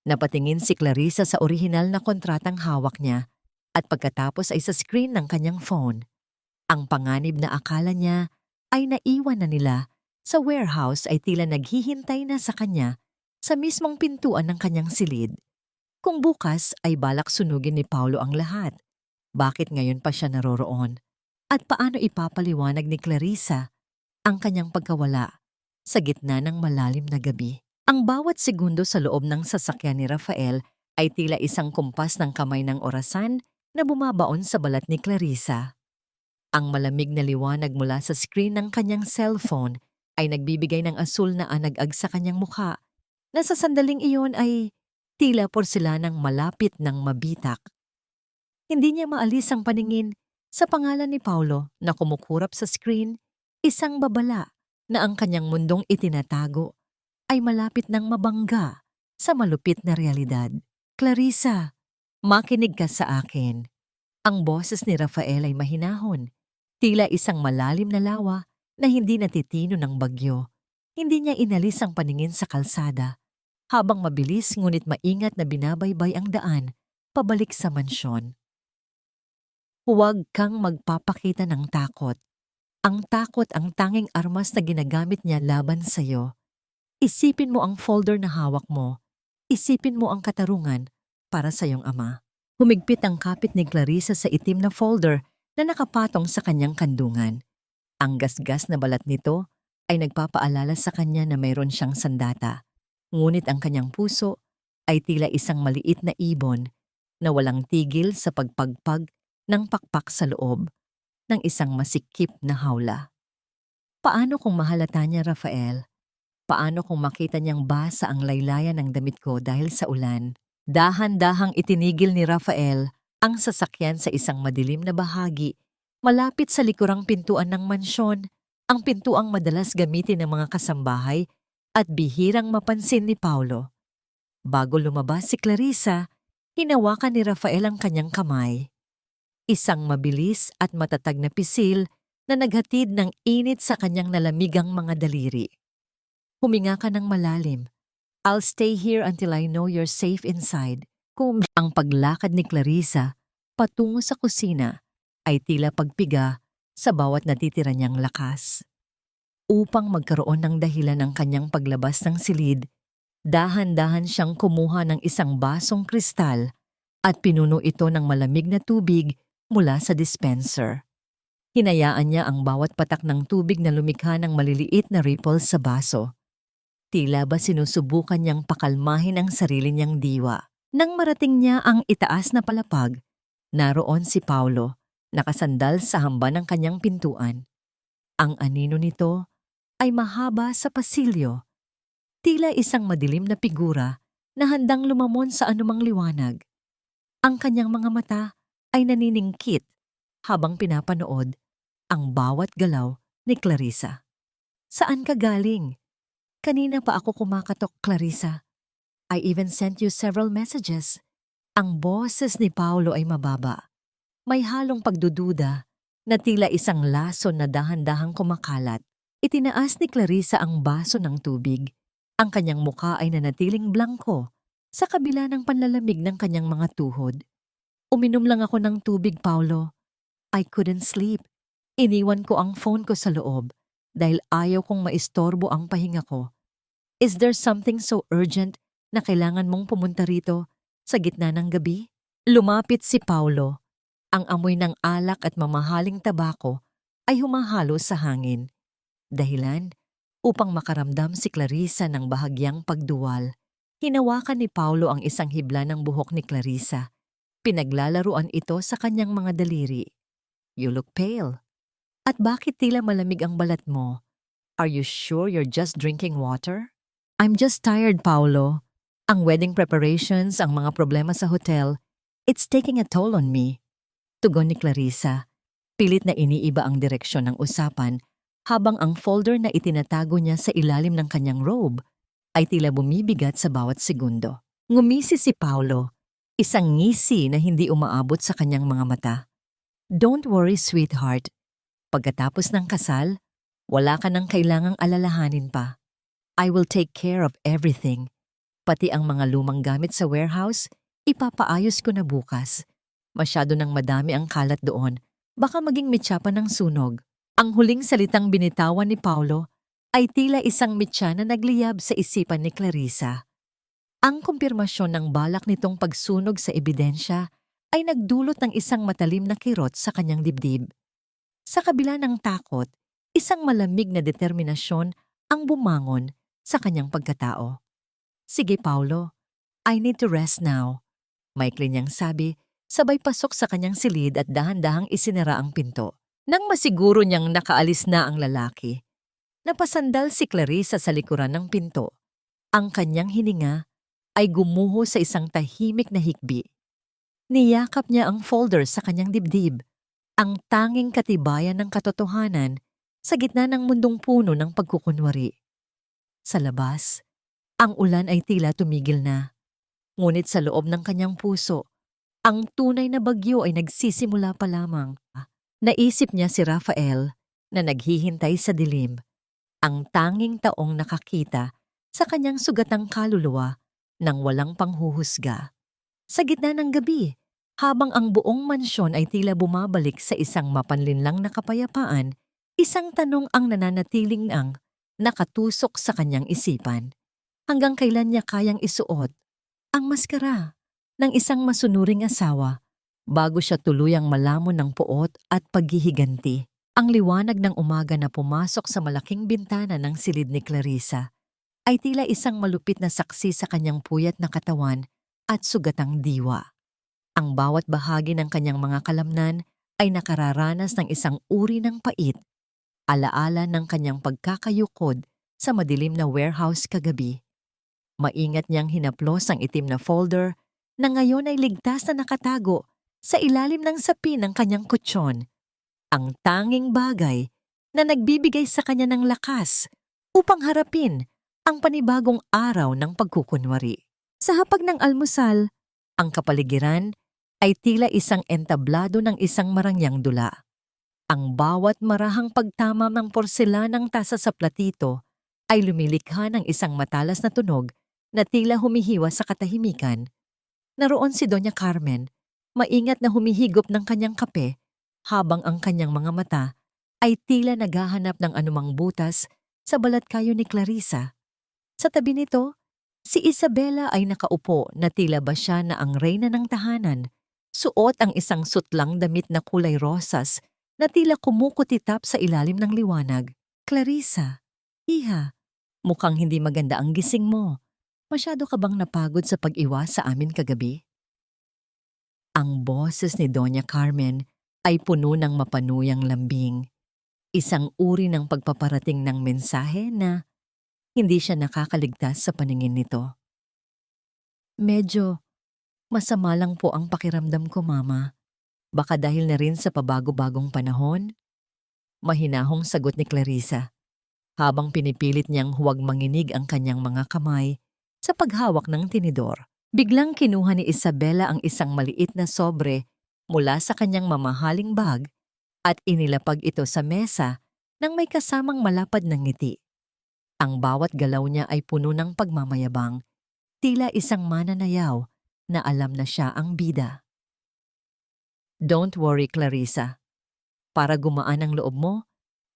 Napatingin si Clarissa sa orihinal na kontratang hawak niya at pagkatapos ay sa screen ng kanyang phone. Ang panganib na akala niya ay naiwan na nila sa warehouse ay tila naghihintay na sa kanya sa mismong pintuan ng kanyang silid. Kung bukas ay balak sunugin ni Paulo ang lahat, bakit ngayon pa siya naroroon? At paano ipapaliwanag ni Clarissa ang kanyang pagkawala sa gitna ng malalim na gabi? Ang bawat segundo sa loob ng sasakyan ni Rafael ay tila isang kumpas ng kamay ng orasan na bumabaon sa balat ni Clarissa. Ang malamig na liwanag mula sa screen ng kanyang cellphone ay nagbibigay ng asul na anag-ag sa kanyang mukha na sa sandaling iyon ay tila porselanang malapit ng mabitak. Hindi niya maalis ang paningin sa pangalan ni Paulo na kumukurap sa screen, isang babala na ang kanyang mundong itinatago ay malapit ng mabangga sa malupit na realidad. "Clarissa, makinig ka sa akin." Ang boses ni Rafael ay mahinahon, tila isang malalim na lawa na hindi natitino ng bagyo. Hindi niya inalis ang paningin sa kalsada, habang mabilis ngunit maingat na binabaybay ang daan pabalik sa mansyon. "Huwag kang magpapakita ng takot. Ang takot ang tanging armas na ginagamit niya laban sa'yo. Isipin mo ang folder na hawak mo. Isipin mo ang katarungan para sa iyong ama." Humigpit ang kapit ni Clarissa sa itim na folder na nakapatong sa kanyang kandungan. Ang gasgas na balat nito ay nagpapaalala sa kanya na mayroon siyang sandata. Ngunit ang kanyang puso ay tila isang maliit na ibon na walang tigil sa pagpagpag ng pakpak sa loob ng isang masikip na hawla. Paano kung mahalata niya, Rafael? Paano kung makita niyang basa ang laylayan ng damit ko dahil sa ulan? Dahan-dahang itinigil ni Rafael ang sasakyan sa isang madilim na bahagi, malapit sa likurang pintuan ng mansyon, ang pintuang madalas gamitin ng mga kasambahay at bihirang mapansin ni Paulo. Bago lumabas si Clarissa, hinawakan ni Rafael ang kanyang kamay. Isang mabilis at matatag na pisil na naghatid ng init sa kanyang nalamigang mga daliri. Huminga ka ng malalim. I'll stay here until I know you're safe inside. Kung ang paglakad ni Clarissa patungo sa kusina ay tila pagpiga sa bawat natitira niyang lakas. Upang magkaroon ng dahilan ng kanyang paglabas ng silid, dahan-dahan siyang kumuha ng isang basong kristal at pinuno ito ng malamig na tubig mula sa dispenser. Hinayaan niya ang bawat patak ng tubig na lumikha ng maliliit na ripples sa baso. Tila ba sinusubukan niyang pakalmahin ang sarili niyang diwa. Nang marating niya ang itaas na palapag, naroon si Paulo, nakasandal sa hamban ng kanyang pintuan. Ang anino nito ay mahaba sa pasilyo, tila isang madilim na figura na handang lumamon sa anumang liwanag. Ang kanyang mga mata ay naniningkit habang pinapanood ang bawat galaw ni Clarissa. Saan ka galing? Kanina pa ako kumakatok, Clarissa. I even sent you several messages. Ang boses ni Paulo ay mababa. May halong pagdududa na tila isang lason na dahan-dahang kumakalat. Itinaas ni Clarissa ang baso ng tubig. Ang kanyang mukha ay nanatiling blangko sa kabila ng panlalamig ng kanyang mga tuhod. Uminom lang ako ng tubig, Paulo. I couldn't sleep. Iniwan ko ang phone ko sa loob dahil ayaw kong maistorbo ang pahinga ko. Is there something so urgent na kailangan mong pumunta rito sa gitna ng gabi? Lumapit si Paulo. Ang amoy ng alak at mamahaling tabako ay humahalo sa hangin. Dahilan upang makaramdam si Clarissa ng bahagyang pagduwal. Hinawakan ni Paulo ang isang hibla ng buhok ni Clarissa. Pinaglalaruan ito sa kanyang mga daliri. You look pale. At bakit tila malamig ang balat mo? Are you sure you're just drinking water? I'm just tired, Paulo. Ang wedding preparations, ang mga problema sa hotel, it's taking a toll on me. Tugon ni Clarissa. Pilit na iniiba ang direksyon ng usapan habang ang folder na itinatago niya sa ilalim ng kanyang robe ay tila bumibigat sa bawat segundo. Ngumisi si Paulo, isang ngisi na hindi umaabot sa kanyang mga mata. Don't worry, sweetheart. Pagkatapos ng kasal, wala ka nang kailangang alalahanin pa. I will take care of everything. Pati ang mga lumang gamit sa warehouse, ipapaayos ko na bukas. Masyado nang madami ang kalat doon, baka maging mitya pa ng sunog. Ang huling salitang binitawan ni Paulo ay tila isang mitya na nagliyab sa isipan ni Clarissa. Ang kumpirmasyon ng balak nitong pagsunog sa ebidensya ay nagdulot ng isang matalim na kirot sa kanyang dibdib. Sa kabila ng takot, isang malamig na determinasyon ang bumangon sa kanyang pagkatao. Sige, Paulo, I need to rest now. Maikli niyang sabi, sabay pasok sa kanyang silid at dahan-dahang isinara ang pinto. Nang masiguro niyang nakaalis na ang lalaki, napasandal si Clarissa sa likuran ng pinto. Ang kanyang hininga ay gumuho sa isang tahimik na hikbi. Niyakap niya ang folder sa kanyang dibdib, ang tanging katibayan ng katotohanan sa gitna ng mundong puno ng pagkukunwari. Sa labas, ang ulan ay tila tumigil na. Ngunit sa loob ng kanyang puso, ang tunay na bagyo ay nagsisimula pa lamang. Naisip niya si Rafael na naghihintay sa dilim, ang tanging taong nakakita sa kanyang sugatang kaluluwa nang walang panghuhusga. Sa gitna ng gabi, habang ang buong mansyon ay tila bumabalik sa isang mapanlinlang na kapayapaan, isang tanong ang nananatiling nakatusok sa kanyang isipan. Hanggang kailan niya kayang isuot ang maskara ng isang masunuring asawa bago siya tuluyang malamon ng puot at paghihiganti. Ang liwanag ng umaga na pumasok sa malaking bintana ng silid ni Clarissa ay tila isang malupit na saksi sa kanyang puyat na katawan at sugatang diwa. Ang bawat bahagi ng kanyang mga kalamnan ay nakararanas ng isang uri ng pait, alaala ng kanyang pagkakayukod sa madilim na warehouse kagabi. Maingat niyang hinaplos ang itim na folder na ngayon ay ligtas na nakatago sa ilalim ng sapin ng kanyang kutsyon. Ang tanging bagay na nagbibigay sa kanya ng lakas upang harapin ang panibagong araw ng pagkukunwari. Sa hapag ng almusal, ang kapaligiran ay tila isang entablado ng isang marangyang dula. Ang bawat marahang pagtama ng porselanang tasa sa platito ay lumilikha ng isang matalas na tunog na tila humihiwa sa katahimikan. Naroon si Doña Carmen, maingat na humihigop ng kanyang kape habang ang kanyang mga mata ay tila naghahanap ng anumang butas sa balat-kayo ni Clarissa. Sa tabi nito, si Isabela ay nakaupo na tila ba siya na ang reyna ng tahanan. Suot ang isang sutlang damit na kulay rosas na tila kumukutitap sa ilalim ng liwanag. Clarissa, iha, mukhang hindi maganda ang gising mo. Masyado ka bang napagod sa pag-iwas sa amin kagabi? Ang boses ni Doña Carmen ay puno ng mapanuyang lambing. Isang uri ng pagpaparating ng mensahe na hindi siya nakakaligtas sa paningin nito. Medyo masama lang po ang pakiramdam ko, Mama. Baka dahil na rin sa pabago-bagong panahon? Mahinahong sagot ni Clarissa, habang pinipilit niyang huwag manginig ang kanyang mga kamay sa paghawak ng tinidor. Biglang kinuha ni Isabela ang isang maliit na sobre mula sa kanyang mamahaling bag at inilapag ito sa mesa nang may kasamang malapad na ngiti. Ang bawat galaw niya ay puno ng pagmamayabang, tila isang mananayaw na alam na siya ang bida. Don't worry, Clarissa. Para gumaan ang loob mo,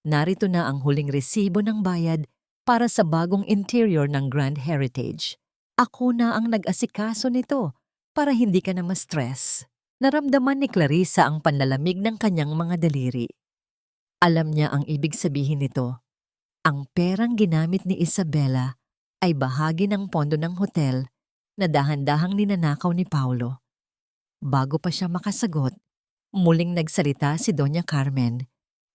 narito na ang huling resibo ng bayad para sa bagong interior ng Grand Heritage. Ako na ang nag-asikaso nito para hindi ka na ma-stress. Naramdaman ni Clarissa ang panlalamig ng kanyang mga daliri. Alam niya ang ibig sabihin nito. Ang perang ginamit ni Isabela ay bahagi ng pondo ng hotel na dahan-dahang ninanakaw ni Paulo. Bago pa siya makasagot, muling nagsalita si Doña Carmen.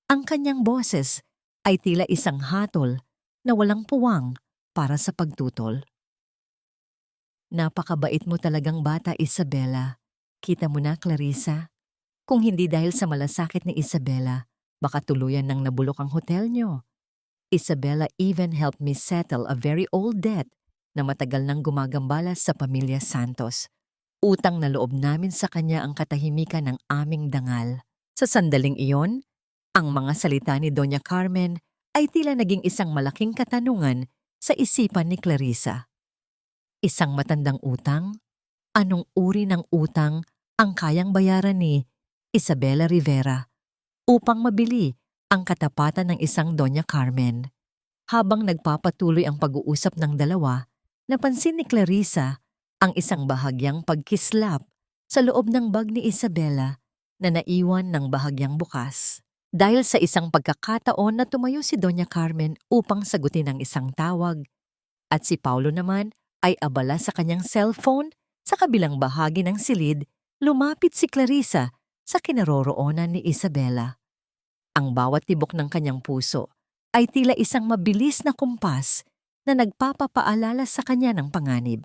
Ang kanyang boses ay tila isang hatol na walang puwang para sa pagtutol. Napakabait mo talagang bata, Isabela. Kita mo na, Clarissa. Kung hindi dahil sa malasakit ni Isabela, baka tuluyan nang nabulok ang hotel niyo. Isabela even helped me settle a very old debt na matagal nang gumagambalas sa pamilya Santos. Utang na loob namin sa kanya ang katahimikan ng aming dangal. Sa sandaling iyon, ang mga salita ni Doña Carmen ay tila naging isang malaking katanungan sa isipan ni Clarissa. Isang matandang utang? Anong uri ng utang ang kayang bayaran ni Isabela Rivera upang mabili ang katapatan ng isang Doña Carmen? Habang nagpapatuloy ang pag-uusap ng dalawa, napansin ni Clarissa ang isang bahagyang pagkislap sa loob ng bag ni Isabela na naiwan ng bahagyang bukas. Dahil sa isang pagkakataon na tumayo si Doña Carmen upang sagutin ang isang tawag, at si Paulo naman ay abala sa kanyang cellphone sa kabilang bahagi ng silid, lumapit si Clarissa sa kinaroroonan ni Isabela. Ang bawat tibok ng kanyang puso ay tila isang mabilis na kumpas na nagpapapaalala sa kanya ng panganib.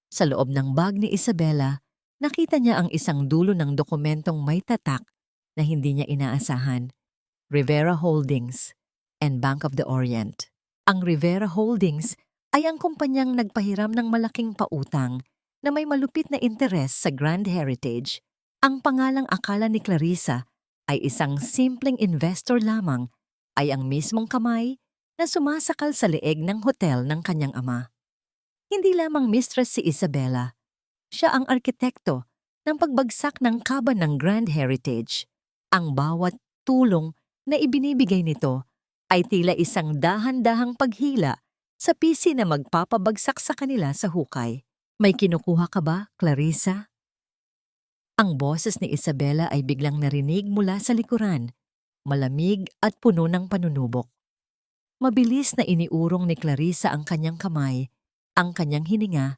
Sa loob ng bag ni Isabela, nakita niya ang isang dulo ng dokumentong may tatak na hindi niya inaasahan. Rivera Holdings and Bank of the Orient. Ang Rivera Holdings ay ang kumpanyang nagpahiram ng malaking pautang na may malupit na interes sa Grand Heritage. Ang pangalang akala ni Clarissa ay isang simpleng investor lamang ay ang mismong kamay na sumasakal sa leeg ng hotel ng kanyang ama. Hindi lamang mistress si Isabela. Siya ang arkitekto ng pagbagsak ng kaban ng Grand Heritage. Ang bawat tulong na ibinibigay nito ay tila isang dahan-dahang paghila sa pisi na magpapabagsak sa kanila sa hukay. May kinukuha ka ba, Clarissa? Ang boses ni Isabela ay biglang narinig mula sa likuran, malamig at puno ng panunubok. Mabilis na iniurong ni Clarissa ang kanyang kamay, ang kanyang hininga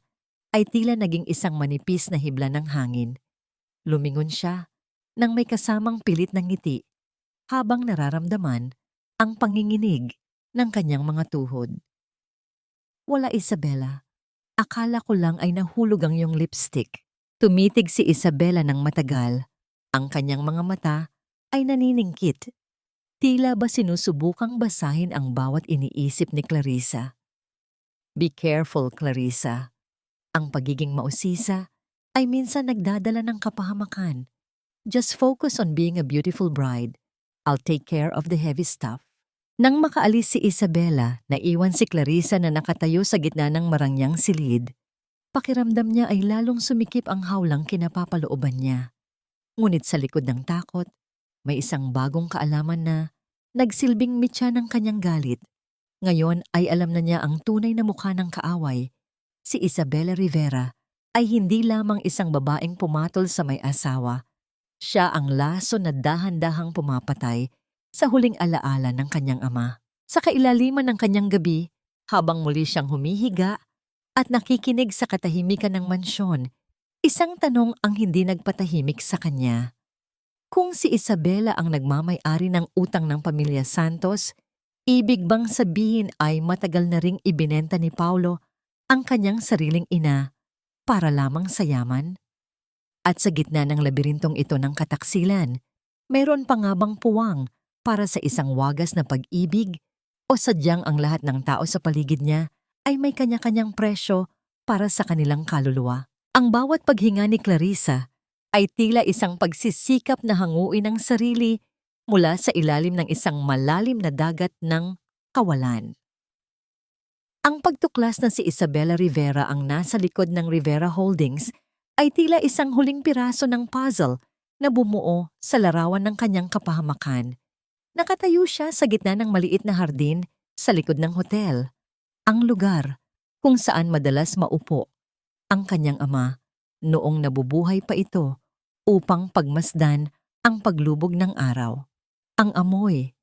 ay tila naging isang manipis na hibla ng hangin. Lumingon siya nang may kasamang pilit ng ngiti habang nararamdaman ang panginginig ng kanyang mga tuhod. Wala, Isabela. Akala ko lang ay nahulog ang iyong lipstick. Tumitig si Isabela ng matagal. Ang kanyang mga mata ay naniningkit. Tila ba sinusubukang basahin ang bawat iniisip ni Clarissa. Be careful, Clarissa. Ang pagiging mausisa ay minsan nagdadala ng kapahamakan. Just focus on being a beautiful bride. I'll take care of the heavy stuff. Nang makaalis si Isabela, naiwan si Clarissa na nakatayo sa gitna ng marangyang silid. Pakiramdam niya ay lalong sumikip ang hawlang kinapapalooban niya. Ngunit sa likod ng takot, may isang bagong kaalaman na nagsilbing mitya ng kanyang galit. Ngayon ay alam na niya ang tunay na mukha ng kaaway. Si Isabela Rivera ay hindi lamang isang babaeng pumatol sa may asawa. Siya ang laso na dahan-dahang pumapatay sa huling alaala ng kanyang ama. Sa kailaliman ng kanyang gabi, habang muli siyang humihiga at nakikinig sa katahimikan ng mansyon, isang tanong ang hindi nagpatahimik sa kanya. Kung si Isabela ang nagmamay-ari ng utang ng pamilya Santos, ibig bang sabihin ay matagal na ring ibinenta ni Paulo ang kanyang sariling ina para lamang sa yaman? At sa gitna ng labirintong ito ng kataksilan, mayroon pa nga bang puwang para sa isang wagas na pag-ibig o sadyang ang lahat ng tao sa paligid niya ay may kanya-kanyang presyo para sa kanilang kaluluwa? Ang bawat paghinga ni Clarissa ay tila isang pagsisikap na hanguin ang sarili mula sa ilalim ng isang malalim na dagat ng kawalan. Ang pagtuklas na si Isabela Rivera ang nasa likod ng Rivera Holdings ay tila isang huling piraso ng puzzle na bumuo sa larawan ng kanyang kapahamakan. Nakatayo siya sa gitna ng maliit na hardin sa likod ng hotel, ang lugar kung saan madalas maupo ang kanyang ama noong nabubuhay pa ito upang pagmasdan ang paglubog ng araw. Ang amoy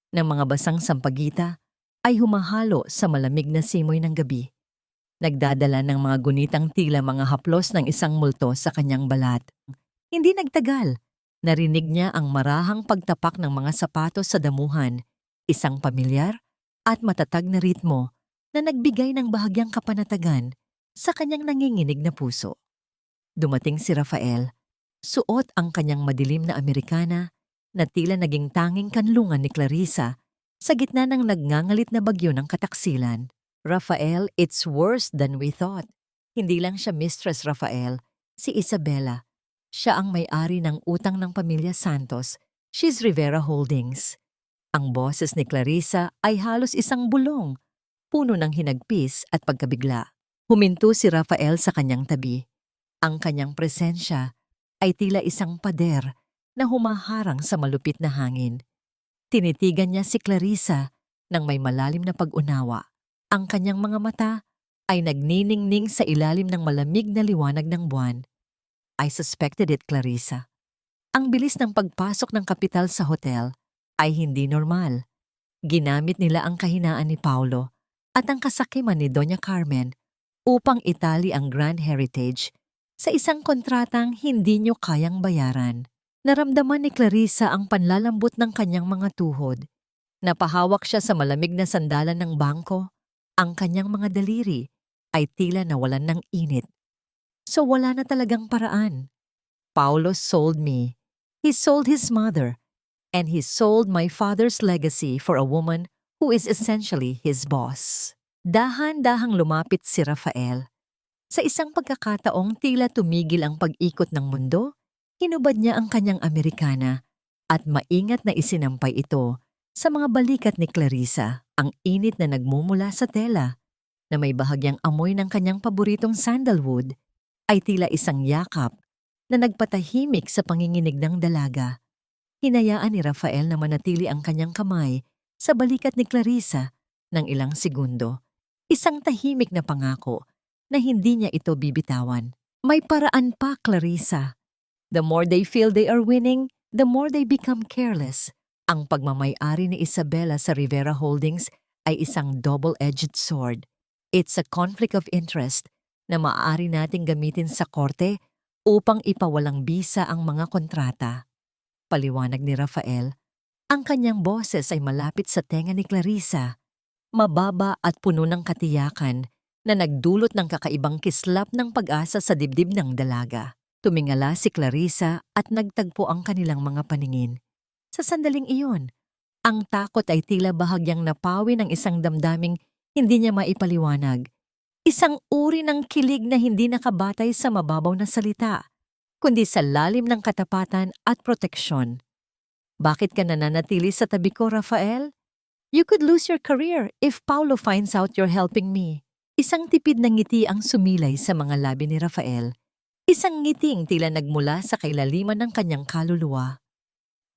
ng mga basang sampagita ay humahalo sa malamig na simoy ng gabi. Nagdadala ng mga gunitang tila mga haplos ng isang multo sa kanyang balat. Hindi nagtagal, narinig niya ang marahang pagtapak ng mga sapatos sa damuhan, isang pamilyar at matatag na ritmo na nagbigay ng bahagyang kapanatagan sa kanyang nanginginig na puso. Dumating si Rafael, suot ang kanyang madilim na Amerikana na tila naging tanging kanlungan ni Clarissa sa gitna ng nagngangalit na bagyo ng kataksilan. Rafael, it's worse than we thought. Hindi lang siya Mistress Rafael, si Isabela. Siya ang may-ari ng utang ng pamilya Santos. She's Rivera Holdings. Ang boses ni Clarissa ay halos isang bulong, puno ng hinagpis at pagkabigla. Huminto si Rafael sa kanyang tabi. Ang kanyang presensya ay tila isang pader na humaharang sa malupit na hangin. Tinitigan niya si Clarissa ng may malalim na pag-unawa. Ang kanyang mga mata ay nagniningning sa ilalim ng malamig na liwanag ng buwan. I suspected it, Clarissa. Ang bilis ng pagpasok ng kapital sa hotel ay hindi normal. Ginamit nila ang kahinaan ni Paulo at ang kasakiman ni Doña Carmen upang itali ang Grand Heritage sa isang kontratang hindi nyo kayang bayaran. Naramdaman ni Clarissa ang panlalambot ng kanyang mga tuhod. Napahawak siya sa malamig na sandalan ng bangko. Ang kanyang mga daliri ay tila nawalan ng init. So wala na talagang paraan. Paulo sold me. He sold his mother. And he sold my father's legacy for a woman who is essentially his boss. Dahan-dahang lumapit si Rafael. Sa isang pagkakataong tila tumigil ang pag-ikot ng mundo, hinubad niya ang kanyang Amerikana at maingat na isinampay ito sa mga balikat ni Clarissa. Ang init na nagmumula sa tela na may bahagyang amoy ng kanyang paboritong sandalwood ay tila isang yakap na nagpatahimik sa panginginig ng dalaga. Hinayaan ni Rafael na manatili ang kanyang kamay sa balikat ni Clarissa ng ilang segundo. Isang tahimik na pangako na hindi niya ito bibitawan. May paraan pa, Clarissa. The more they feel they are winning, the more they become careless. Ang pagmamay-ari ni Isabela sa Rivera Holdings ay isang double-edged sword. It's a conflict of interest na maaari nating gamitin sa korte upang ipawalang bisa ang mga kontrata. Paliwanag ni Rafael, ang kanyang boses ay malapit sa tenga ni Clarissa, mababa at puno ng katiyakan na nagdulot ng kakaibang kislap ng pag-asa sa dibdib ng dalaga. Tumingala si Clarissa at nagtagpo ang kanilang mga paningin. Sa sandaling iyon, ang takot ay tila bahagyang napawi ng isang damdaming hindi niya maipaliwanag. Isang uri ng kilig na hindi nakabatay sa mababaw na salita, kundi sa lalim ng katapatan at proteksyon. Bakit ka nananatili sa tabi ko, Rafael? You could lose your career if Paulo finds out you're helping me. Isang tipid na ngiti ang sumilay sa mga labi ni Rafael. Isang ngiting tila nagmula sa kailaliman ng kanyang kaluluwa.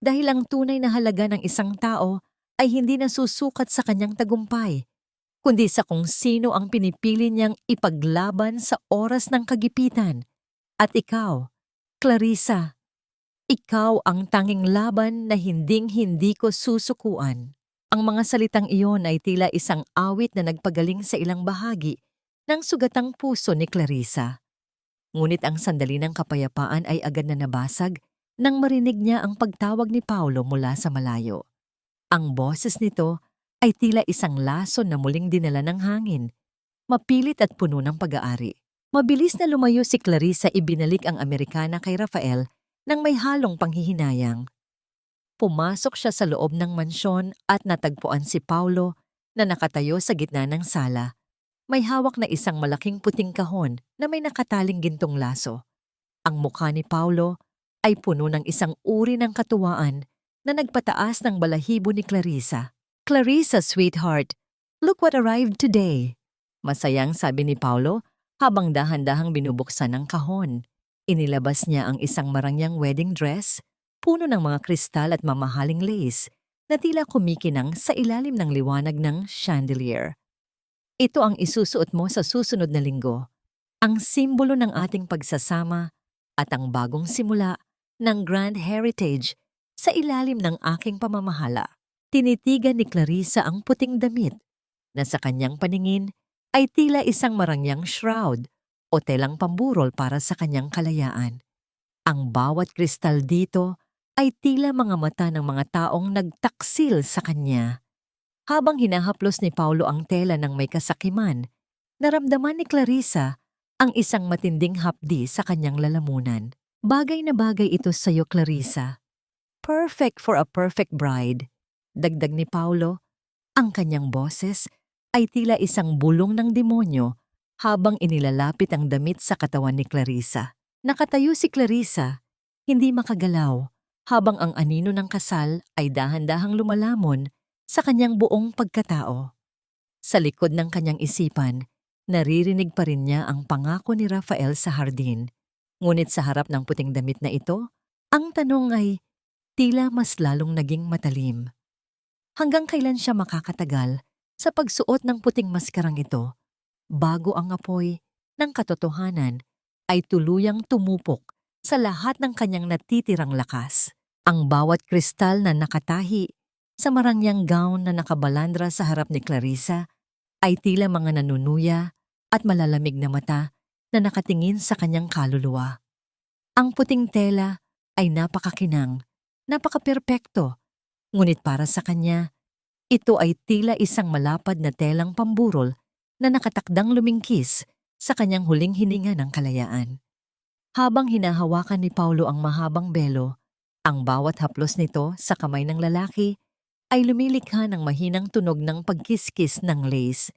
Dahil ang tunay na halaga ng isang tao ay hindi nasusukat sa kanyang tagumpay, kundi sa kung sino ang pinipili niyang ipaglaban sa oras ng kagipitan. At ikaw, Clarissa, ikaw ang tanging laban na hinding-hindi ko susukuan. Ang mga salitang iyon ay tila isang awit na nagpagaling sa ilang bahagi ng sugatang puso ni Clarissa. Ngunit ang sandali ng kapayapaan ay agad na nabasag nang marinig niya ang pagtawag ni Paulo mula sa malayo. Ang boses nito ay tila isang laso na muling dinala ng hangin, mapilit at puno ng pag-aari. Mabilis na lumayo si Clarissa, ibinalik ang Amerikana kay Rafael nang may halong panghihinayang. Pumasok siya sa loob ng mansyon at natagpuan si Paulo na nakatayo sa gitna ng sala. May hawak na isang malaking puting kahon na may nakataling gintong laso. Ang mukha ni Paulo ay puno ng isang uri ng katuwaan na nagpataas ng balahibo ni Clarissa. "Clarissa, sweetheart, look what arrived today." Masayang sabi ni Paulo habang dahan-dahang binubuksan ang kahon. Inilabas niya ang isang marangyang wedding dress, puno ng mga kristal at mamahaling lace na tila kumikinang sa ilalim ng liwanag ng chandelier. "Ito ang isusuot mo sa susunod na linggo, ang simbolo ng ating pagsasama at ang bagong simula ng Grand Heritage sa ilalim ng aking pamamahala." Tinitigan ni Clarissa ang puting damit na sa kanyang paningin ay tila isang marangyang shroud o telang pamburol para sa kanyang kalayaan. Ang bawat kristal dito ay tila mga mata ng mga taong nagtaksil sa kanya. Habang hinahaplos ni Paulo ang tela ng may kasakiman, naramdaman ni Clarissa ang isang matinding hapdi sa kanyang lalamunan. "Bagay na bagay ito sa'yo, Clarissa. Perfect for a perfect bride." Dagdag ni Paulo, ang kanyang boses ay tila isang bulong ng demonyo habang inilalapit ang damit sa katawan ni Clarissa. Nakatayo si Clarissa, hindi makagalaw, habang ang anino ng kasal ay dahan-dahang lumalamon sa kanyang buong pagkatao. Sa likod ng kanyang isipan, naririnig pa rin niya ang pangako ni Rafael sa hardin. Ngunit sa harap ng puting damit na ito, ang tanong ay tila mas lalong naging matalim. Hanggang kailan siya makakatagal sa pagsuot ng puting maskarang ito bago ang apoy ng katotohanan ay tuluyang tumupok sa lahat ng kanyang natitirang lakas? Ang bawat kristal na nakatahi sa marangyang gown na nakabalandra sa harap ni Clarissa ay tila mga nanunuya at malalamig na mata na nakatingin sa kanyang kaluluwa. Ang puting tela ay napakakinang, napakaperpekto, ngunit para sa kanya, ito ay tila isang malapad na telang pamburol na nakatakdang lumingkis sa kanyang huling hininga ng kalayaan. Habang hinahawakan ni Paulo ang mahabang belo, ang bawat haplos nito sa kamay ng lalaki ay lumilikha ng mahinang tunog ng pagkiskis ng lace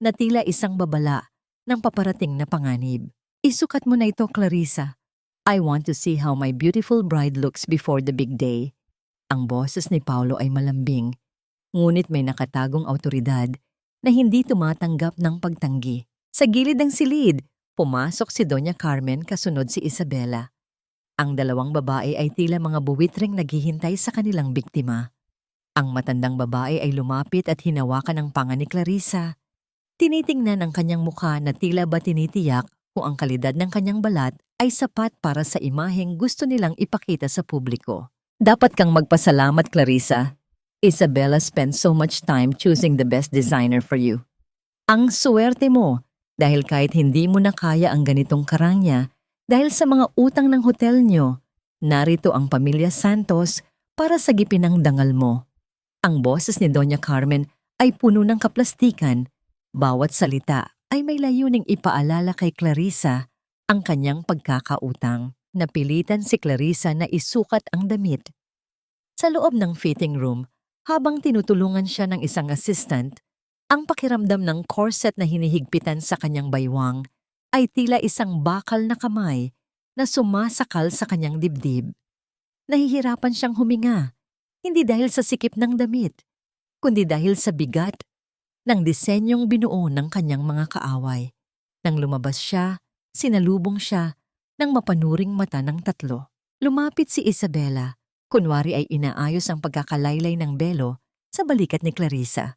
na tila isang babala ng paparating na panganib. "Isukat mo na ito, Clarissa. I want to see how my beautiful bride looks before the big day." Ang boses ni Paulo ay malambing, ngunit may nakatagong awtoridad na hindi tumatanggap ng pagtanggi. Sa gilid ng silid, pumasok si Doña Carmen kasunod si Isabela. Ang dalawang babae ay tila mga buwitring naghihintay sa kanilang biktima. Ang matandang babae ay lumapit at hinawakan ang panga ni Clarissa. Tinitingnan ang kanyang mukha na tila ba tinitiyak kung ang kalidad ng kanyang balat ay sapat para sa imaheng gusto nilang ipakita sa publiko. "Dapat kang magpasalamat, Clarissa. Isabella spent so much time choosing the best designer for you. Ang suwerte mo dahil kahit hindi mo na kaya ang ganitong karangya, dahil sa mga utang ng hotel nyo, narito ang pamilya Santos para sagipin ang dangal mo." Ang boses ni Doña Carmen ay puno ng kaplastikan. Bawat salita ay may layuning ipaalala kay Clarissa ang kanyang pagkakautang. Napilitan si Clarissa na isukat ang damit. Sa loob ng fitting room, habang tinutulungan siya ng isang assistant, Ang pakiramdam ng corset na hinihigpitan sa kanyang baywang ay tila isang bakal na kamay na sumasakal sa kanyang dibdib. Nahihirapan siyang huminga, hindi dahil sa sikip ng damit, kundi dahil sa bigat ng disenyong binuo ng kanyang mga kaaway. Nang lumabas siya, sinalubong siya ng mapanuring mata ng tatlo. Lumapit si Isabela, kunwari ay inaayos ang pagkakalaylay ng belo sa balikat ni Clarissa.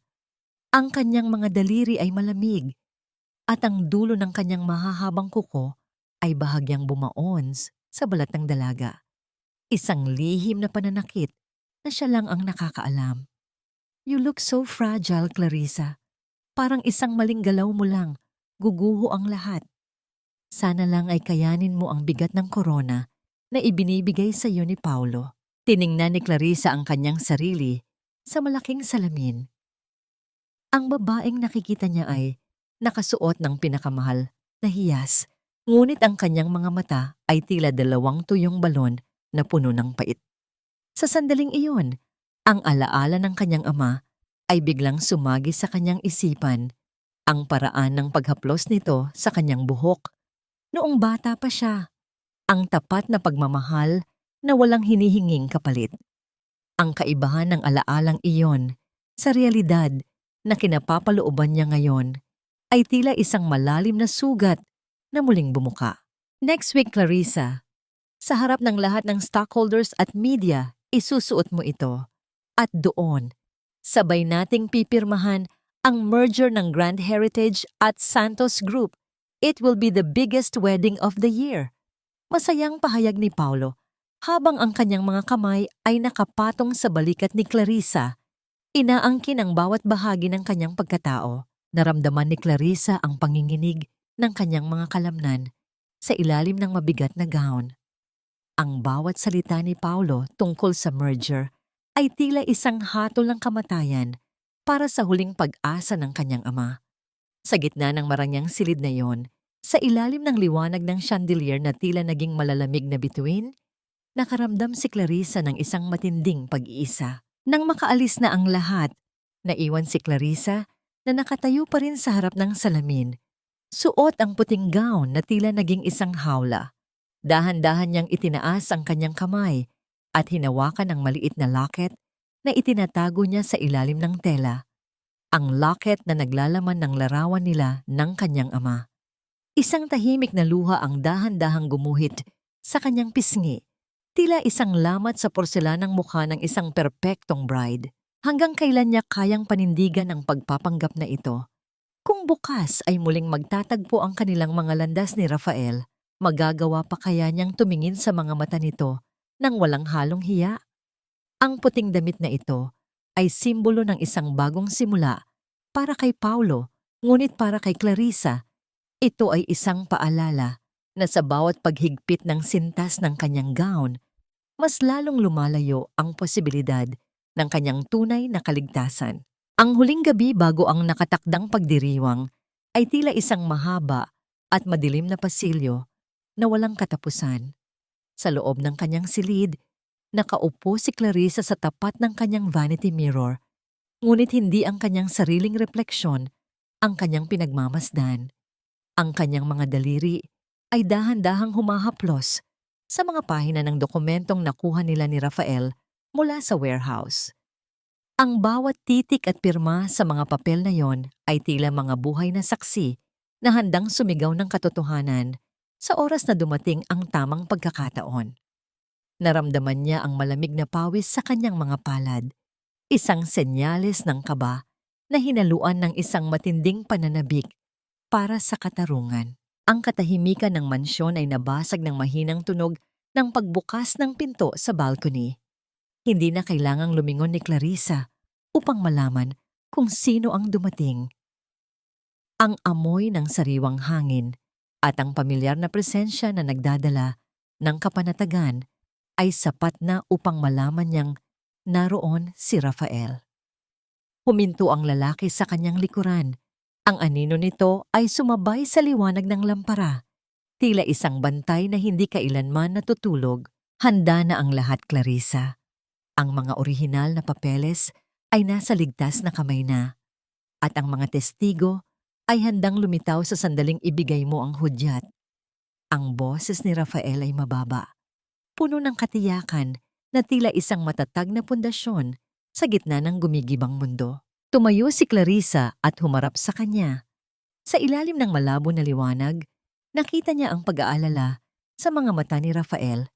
Ang kanyang mga daliri ay malamig at ang dulo ng kanyang mahahabang kuko ay bahagyang bumaons sa balat ng dalaga. Isang lihim na pananakit na siya lang ang nakakaalam. "You look so fragile, Clarissa. Parang isang maling galaw mo lang, guguho ang lahat. Sana lang ay kayanin mo ang bigat ng korona na ibinibigay sa iyo ni Paulo." Tiningnan ni Clarissa ang kanyang sarili sa malaking salamin. Ang babaeng nakikita niya ay nakasuot ng pinakamahal na hiyas, ngunit ang kanyang mga mata ay tila 2 tuyong balon na puno ng pait. Sa sandaling iyon, ang alaala ng kanyang ama ay biglang sumagi sa kanyang isipan, ang paraan ng paghaplos nito sa kanyang buhok. Noong bata pa siya, ang tapat na pagmamahal na walang hinihinging kapalit. Ang kaibahan ng alaalang iyon sa realidad na kinapapalooban niya ngayon ay tila isang malalim na sugat na muling bumuka. Next week, Clarissa, sa harap ng lahat ng stockholders at media, isusuot mo ito. At doon, sabay nating pipirmahan ang merger ng Grand Heritage at Santos Group. It will be the biggest wedding of the year. Masayang pahayag ni Paulo habang ang kanyang mga kamay ay nakapatong sa balikat ni Clarissa. Inaangkin ang bawat bahagi ng kanyang pagkatao. Naramdaman ni Clarissa ang panginginig ng kanyang mga kalamnan sa ilalim ng mabigat na gown. Ang bawat salita ni Paulo tungkol sa merger ay tila isang hatol ng kamatayan para sa huling pag-asa ng kanyang ama. Sa gitna ng marangyang silid na iyon, sa ilalim ng liwanag ng chandelier na tila naging malalamig na bituin, nakaramdam si Clarissa ng isang matinding pag-iisa. Nang makaalis na ang lahat, naiwan si Clarissa na nakatayo pa rin sa harap ng salamin. Suot ang puting gown na tila naging isang hawla. Dahan-dahan niyang itinaas ang kanyang kamay at hinawakan ang maliit na locket na itinatago niya sa ilalim ng tela. Ang locket na naglalaman ng larawan nila ng kanyang ama. Isang tahimik na luha ang dahan-dahang gumuhit sa kanyang pisngi. Tila isang lamat sa porselanang mukha ng isang perpektong bride. Hanggang kailan niya kayang panindigan ang pagpapanggap na ito? Kung bukas ay muling magtatagpo ang kanilang mga landas ni Rafael, magagawa pa kaya niyang tumingin sa mga mata nito nang walang halong hiya? Ang puting damit na ito ay simbolo ng isang bagong simula para kay Paulo, ngunit para kay Clarissa, ito ay isang paalala na sa bawat paghigpit ng sintas ng kanyang gown, mas lalong lumalayo ang posibilidad ng kanyang tunay na kaligtasan. Ang huling gabi bago ang nakatakdang pagdiriwang ay tila isang mahaba at madilim na pasilyo na walang katapusan. Sa loob ng kanyang silid, nakaupo si Clarissa sa tapat ng kanyang vanity mirror, ngunit hindi ang kanyang sariling refleksyon ang kanyang pinagmamasdan. Ang kanyang mga daliri ay dahan-dahang humahaplos sa mga pahina ng dokumentong nakuha nila ni Rafael mula sa warehouse. Ang bawat titik at pirma sa mga papel na yon ay tila mga buhay na saksi na handang sumigaw ng katotohanan sa oras na dumating ang tamang pagkakataon. Naramdaman niya ang malamig na pawis sa kanyang mga palad, isang senyales ng kaba na hinaluan ng isang matinding pananabik para sa katarungan. Ang katahimikan ng mansyon ay nabasag ng mahinang tunog ng pagbukas ng pinto sa balcony. Hindi na kailangang lumingon ni Clarissa upang malaman kung sino ang dumating. Ang amoy ng sariwang hangin at ang pamilyar na presensya na nagdadala ng kapanatagan ay sapat na upang malaman niyang naroon si Rafael. Huminto ang lalaki sa kanyang likuran. Ang anino nito ay sumabay sa liwanag ng lampara. Tila isang bantay na hindi kailanman natutulog. Handa na ang lahat, Clarissa. Ang mga orihinal na papeles ay nasa ligtas na kamay na. at ang mga testigo ay handang lumitaw sa sandaling ibigay mo ang hudyat. Ang boses ni Rafael ay mababa, puno ng katiyakan na tila isang matatag na pundasyon sa gitna ng gumigibang mundo. Tumayo si Clarissa at humarap sa kanya. Sa ilalim ng malabo na liwanag, nakita niya ang pag-aalala sa mga mata ni Rafael,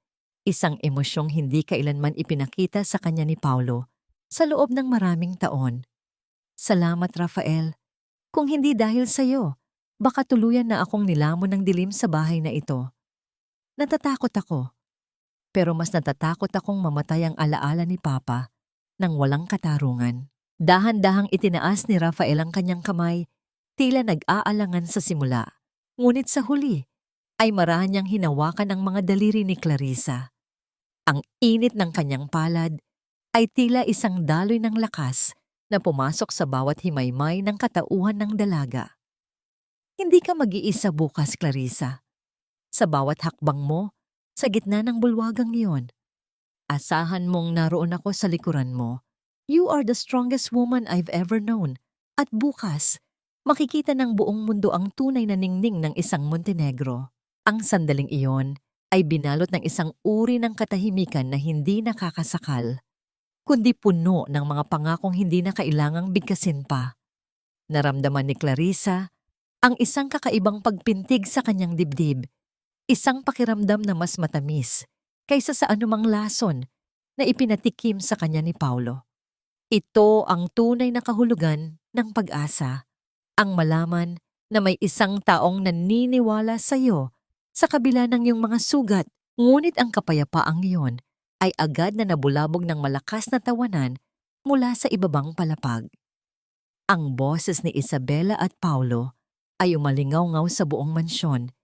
isang emosyong hindi kailanman ipinakita sa kanya ni Paulo sa loob ng maraming taon. Salamat, Rafael. Kung hindi dahil sa iyo, baka tuluyan na akong nilamon ng dilim sa bahay na ito. Natatakot ako, pero mas natatakot akong mamatay ang alaala ni Papa nang walang katarungan. Dahan-dahang itinaas ni Rafael ang kanyang kamay, tila nag-aalangan sa simula. Ngunit sa huli, ay marahan niyang hinawakan ang mga daliri ni Clarissa. Ang init ng kanyang palad ay tila isang daloy ng lakas na pumasok sa bawat himaymay ng katauhan ng dalaga. Hindi ka mag-iisa bukas, Clarissa. Sa bawat hakbang mo, sa gitna ng bulwagang iyon, asahan mong naroon ako sa likuran mo. You are the strongest woman I've ever known. At bukas, makikita ng buong mundo ang tunay na ningning ng isang Montenegro. Ang sandaling iyon ay binalot ng isang uri ng katahimikan na hindi nakakasakal, kundi puno ng mga pangakong hindi na kailangang bigkasin pa. Naramdaman ni Clarissa ang isang kakaibang pagpintig sa kanyang dibdib, isang pakiramdam na mas matamis kaysa sa anumang lason na ipinatikim sa kanya ni Paulo. Ito ang tunay na kahulugan ng pag-asa, ang malaman na may isang taong naniniwala sa iyo sa kabila ng iyong mga sugat, ngunit ang kapayapaang iyon ay agad na nabulabog ng malakas na tawanan mula sa ibabang palapag. Ang boses ni Isabela at Paulo ay umalingaw-ngaw sa buong mansyon,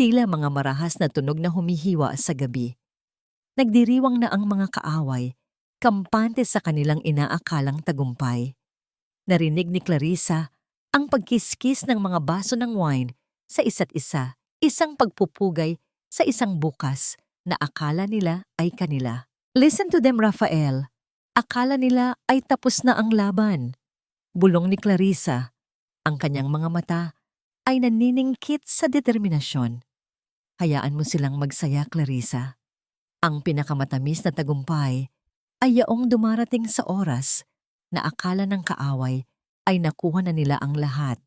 tila mga marahas na tunog na humihiwa sa gabi. Nagdiriwang na ang mga kaaway, kampante sa kanilang inaakalang tagumpay. Narinig ni Clarissa ang pagkiskis ng mga baso ng wine sa isa't isa, isang pagpupugay sa isang bukas na akala nila ay kanila. Listen to them, Rafael. Akala nila ay tapos na ang laban. Bulong ni Clarissa. Ang kanyang mga mata ay naniningkit sa determinasyon. Hayaan mo silang magsaya, Clarissa. Ang pinakamatamis na tagumpay ay yaong dumarating sa oras na akala ng kaaway ay nakuha na nila ang lahat.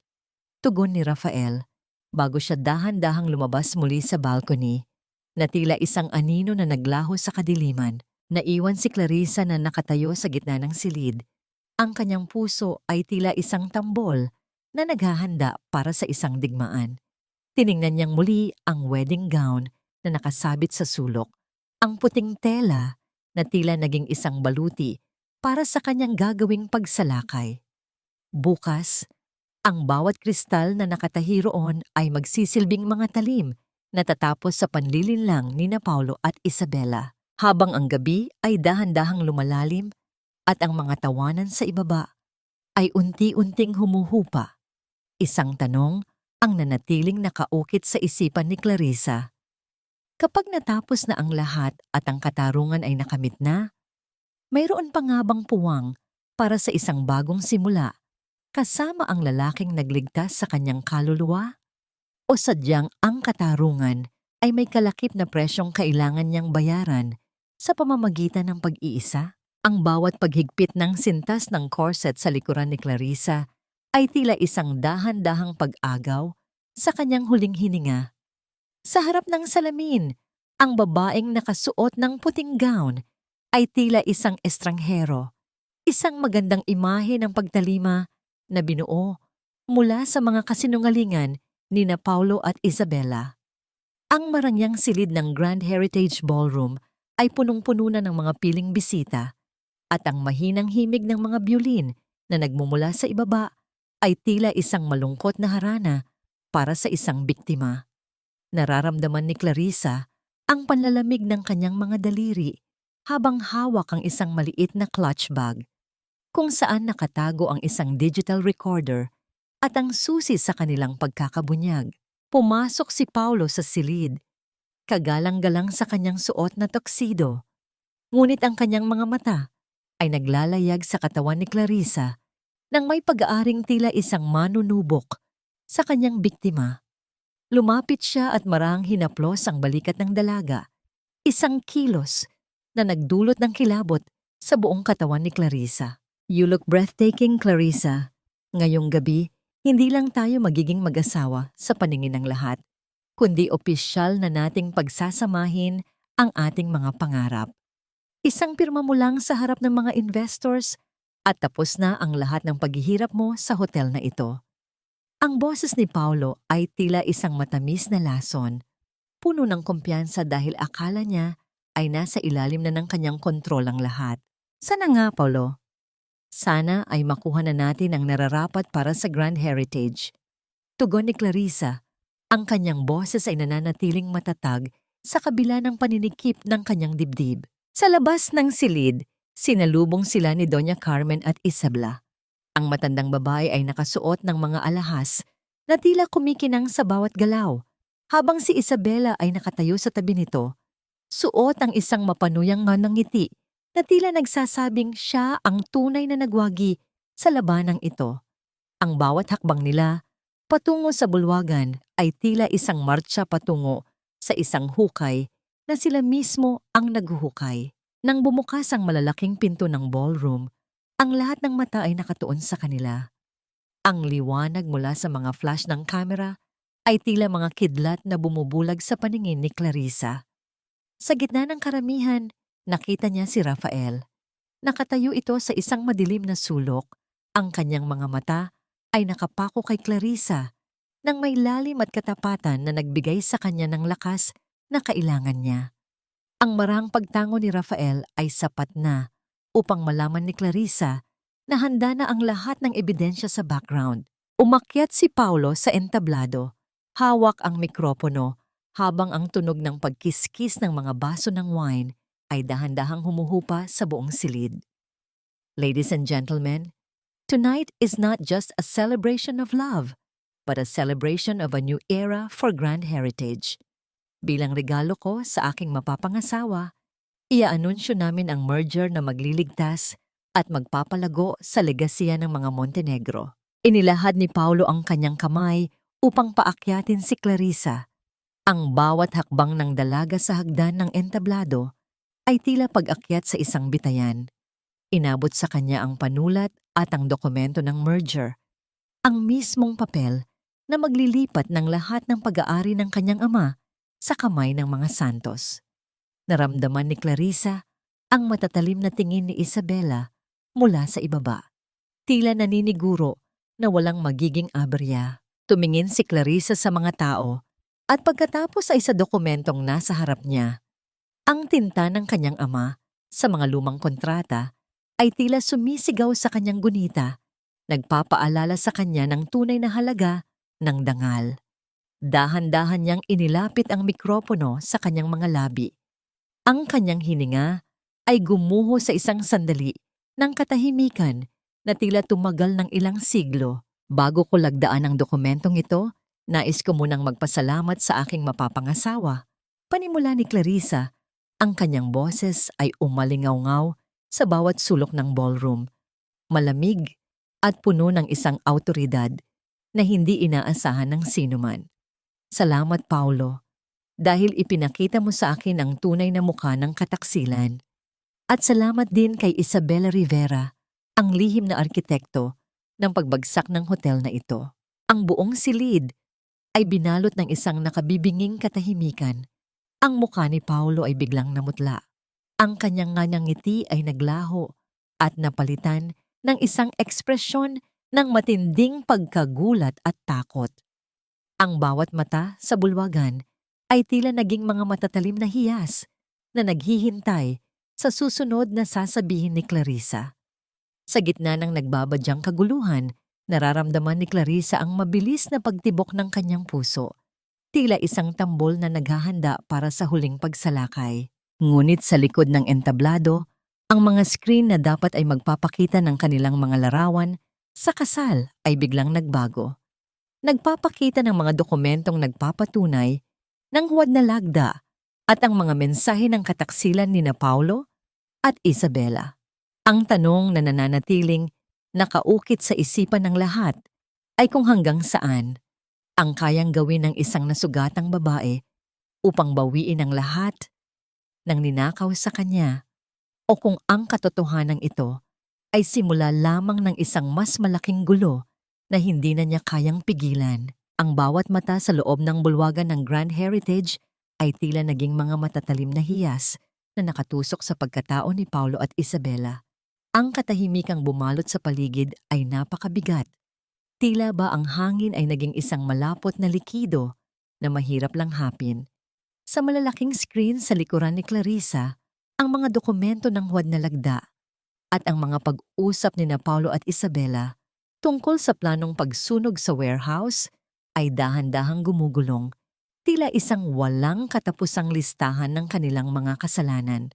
Tugon ni Rafael bago siya dahan-dahang lumabas muli sa balcony na tila isang anino na naglaho sa kadiliman. Naiwan si Clarissa na nakatayo sa gitna ng silid. Ang kanyang puso ay tila isang tambol na naghahanda para sa isang digmaan. Tiningnan niyang muli ang wedding gown na nakasabit sa sulok, ang puting tela na tila naging isang baluti para sa kanyang gagawing pagsalakay. Bukas, ang bawat kristal na nakatahi roon ay magsisilbing mga talim na tatapos sa panlilinlang ni na Paulo at Isabela, habang ang gabi ay dahan-dahang lumalalim at ang mga tawanan sa ibaba ay unti-unting humuhupa. Isang tanong ang nanatiling nakaukit sa isipan ni Clarissa. Kapag natapos na ang lahat at ang katarungan ay nakamit na, mayroon pa nga bang puwang para sa isang bagong simula kasama ang lalaking nagligtas sa kanyang kaluluwa? O sadyang ang katarungan ay may kalakip na presyong kailangan niyang bayaran sa pamamagitan ng pag-iisa? Ang bawat paghigpit ng sintas ng corset sa likuran ni Clarissa ay tila isang dahan-dahang pag-agaw sa kanyang huling hininga. Sa harap ng salamin, ang babaeng nakasuot ng puting gown ay tila isang estranghero, isang magandang imahe ng pagtalima na binuo mula sa mga kasinungalingan ni na Paulo at Isabela. Ang marangyang silid ng Grand Heritage Ballroom ay punong-puno na ng mga piling bisita at ang mahinang himig ng mga biolin na nagmumula sa ibaba ay tila isang malungkot na harana para sa isang biktima. Nararamdaman ni Clarissa ang panlalamig ng kanyang mga daliri habang hawak ang isang maliit na clutch bag, kung saan nakatago ang isang digital recorder at ang susi sa kanilang pagkakabunyag. Pumasok si Paulo sa silid, kagalang-galang sa kanyang suot na tuxedo, ngunit ang kanyang mga mata ay naglalayag sa katawan ni Clarissa nang may pag-aaring tila isang manunubok sa kanyang biktima. Lumapit siya at marahang hinaplos ang balikat ng dalaga, isang kilos na nagdulot ng kilabot sa buong katawan ni Clarissa. You look breathtaking, Clarissa. Ngayong gabi, hindi lang tayo magiging mag-asawa sa paningin ng lahat, kundi opisyal na nating pagsasamahin ang ating mga pangarap. Isang pirma mo lang sa harap ng mga investors at tapos na ang lahat ng paghihirap mo sa hotel na ito. Ang boses ni Paulo ay tila isang matamis na lason, puno ng kumpiyansa dahil akala niya ay nasa ilalim na ng kanyang kontrol ang lahat. Sana nga, Paulo. Sana ay makuha na natin ang nararapat para sa Grand Heritage. Tugon ni Clarissa, ang kanyang boses ay nananatiling matatag sa kabila ng paninikip ng kanyang dibdib. Sa labas ng silid, sinalubong sila ni Doña Carmen at Isabela. Ang matandang babae ay nakasuot ng mga alahas na tila kumikinang sa bawat galaw, habang si Isabela ay nakatayo sa tabi nito. Suot ang isang mapanuyang ngiti na tila nagsasabing siya ang tunay na nagwagi sa labanang ito. Ang bawat hakbang nila patungo sa bulwagan ay tila isang martsa patungo sa isang hukay na sila mismo ang naghuhukay. Nang bumukas ang malalaking pinto ng ballroom, ang lahat ng mata ay nakatuon sa kanila. Ang liwanag mula sa mga flash ng kamera ay tila mga kidlat na bumubulag sa paningin ni Clarissa. Sa gitna ng karamihan, nakita niya si Rafael. Nakatayo ito sa isang madilim na sulok. Ang kanyang mga mata ay nakapako kay Clarissa nang may lalim at katapatan na nagbigay sa kanya ng lakas na kailangan niya. Ang marang pagtango ni Rafael ay sapat na upang malaman ni Clarissa na handa na ang lahat ng ebidensya sa background. Umakyat si Paulo sa entablado, hawak ang mikropono habang ang tunog ng pagkiskis ng mga baso ng wine ay dahan-dahang humuhupa sa buong silid. Ladies and gentlemen, tonight is not just a celebration of love, but a celebration of a new era for Grand Heritage. Bilang regalo ko sa aking mapapangasawa, ia-anunsyo namin ang merger na magliligtas at magpapalago sa legasiya ng mga Montenegro. Inilahad ni Paulo ang kanyang kamay upang paakyatin si Clarissa. Ang bawat hakbang ng dalaga sa hagdan ng entablado ay tila pag-akyat sa isang bitayan. Inabot sa kanya ang panulat at ang dokumento ng merger, ang mismong papel na maglilipat ng lahat ng pag-aari ng kanyang ama sa kamay ng mga Santos. Naramdaman ni Clarissa ang matatalim na tingin ni Isabela mula sa ibaba. Tila naniniguro na walang magiging aberya. Tumingin si Clarissa sa mga tao at pagkatapos ay sa dokumentong nasa harap niya. Ang tinta ng kanyang ama sa mga lumang kontrata ay tila sumisigaw sa kanyang gunita, nagpapaalala sa kanya ng tunay na halaga ng dangal. Dahan-dahan niyang inilapit ang mikropono sa kanyang mga labi. Ang kanyang hininga ay gumuho sa isang sandali ng katahimikan na tila tumagal ng ilang siglo. Bago ko lagdaan ang dokumentong ito, nais ko munang magpasalamat sa aking mapapangasawa. Panimula ni Clarissa, ang kanyang boses ay umalingaw-ngaw sa bawat sulok ng ballroom. Malamig at puno ng isang awtoridad na hindi inaasahan ng sinuman. Salamat, Paulo, dahil ipinakita mo sa akin ang tunay na mukha ng kataksilan. At salamat din kay Isabela Rivera, ang lihim na arkitekto ng pagbagsak ng hotel na ito. Ang buong silid ay binalot ng isang nakabibinging katahimikan. Ang mukha ni Paulo ay biglang namutla. Ang kanyang ngiti ay naglaho at napalitan ng isang ekspresyon ng matinding pagkagulat at takot. Ang bawat mata sa bulwagan ay tila naging mga matatalim na hiyas na naghihintay sa susunod na sasabihin ni Clarissa. Sa gitna ng nagbabadyang kaguluhan, nararamdaman ni Clarissa ang mabilis na pagtibok ng kanyang puso. Tila isang tambol na naghahanda para sa huling pagsalakay. Ngunit sa likod ng entablado, ang mga screen na dapat ay magpapakita ng kanilang mga larawan sa kasal ay biglang nagbago. Nagpapakita ng mga dokumentong nagpapatunay ng huwad na lagda at ang mga mensahe ng kataksilan ni na Paulo at Isabela. Ang tanong na nananatiling Nakaukit sa isipan ng lahat ay kung hanggang saan ang kayang gawin ng isang nasugatang babae upang bawiin ang lahat ng ninakaw sa kanya, o kung ang katotohanan ito ay simula lamang ng isang mas malaking gulo na hindi na niya kayang pigilan. Ang bawat mata sa loob ng bulwagan ng Grand Heritage ay tila naging mga matatalim na hiyas na nakatusok sa pagkatao ni Paulo at Isabela. Ang katahimikang bumalot sa paligid ay napakabigat. Tila ba ang hangin ay naging isang malapot na likido na mahirap langhapin. Sa malalaking screen sa likuran ni Clarissa, ang mga dokumento ng huwad na lagda at ang mga pag-usap ni na Paulo at Isabela tungkol sa planong pagsunog sa warehouse ay dahan-dahang gumugulong, tila isang walang katapusang listahan ng kanilang mga kasalanan.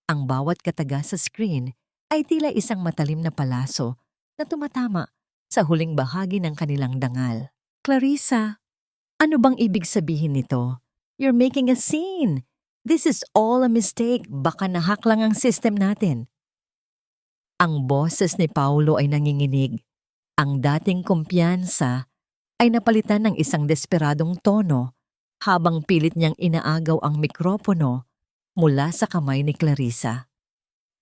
Ang bawat kataga sa screen ay tila isang matalim na palaso na tumatama sa huling bahagi ng kanilang dangal. Clarissa, ano bang ibig sabihin nito? You're making a scene. This is all a mistake. Baka nahak lang ang system natin. Ang boses ni Paulo ay nanginginig. Ang dating kumpiyansa ay napalitan ng isang desperadong tono habang pilit niyang inaagaw ang mikropono mula sa kamay ni Clarissa.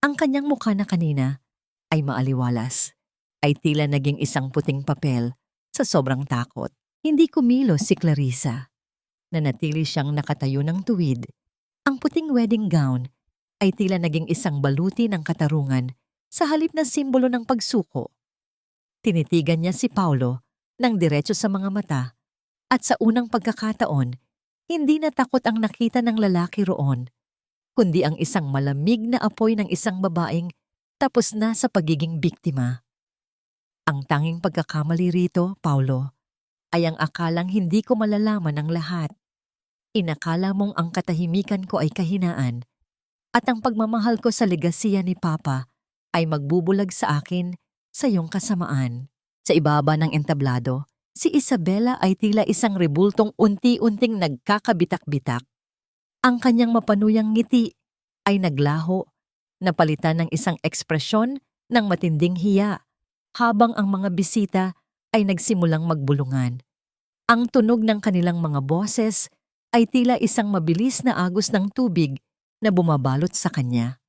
Ang kanyang mukha na kanina ay maaliwalas, ay tila naging isang puting papel sa sobrang takot. Hindi kumilos si Clarissa. Nanatili siyang nakatayo ng tuwid. Ang puting wedding gown ay tila naging isang baluti ng katarungan sa halip na simbolo ng pagsuko. Tinitigan niya si Paulo ng diretso sa mga mata at sa unang pagkakataon, hindi na takot ang nakita ng lalaki roon, kundi ang isang malamig na apoy ng isang babaeng tapos na sa pagiging biktima. Ang tanging pagkakamali rito, Paulo, ay ang akalang hindi ko malalaman ang lahat. Inakala mong ang katahimikan ko ay kahinaan at ang pagmamahal ko sa legasiya ni Papa ay magbubulag sa akin sa iyong kasamaan. Sa ibaba ng entablado, si Isabela ay tila isang rebultong unti-unting nagkakabitak-bitak. Ang kanyang mapanuyang ngiti ay naglaho, napalitan ng isang ekspresyon ng matinding hiya, habang ang mga bisita ay nagsimulang magbulungan. Ang tunog ng kanilang mga boses ay tila isang mabilis na agos ng tubig na bumabalot sa kanya.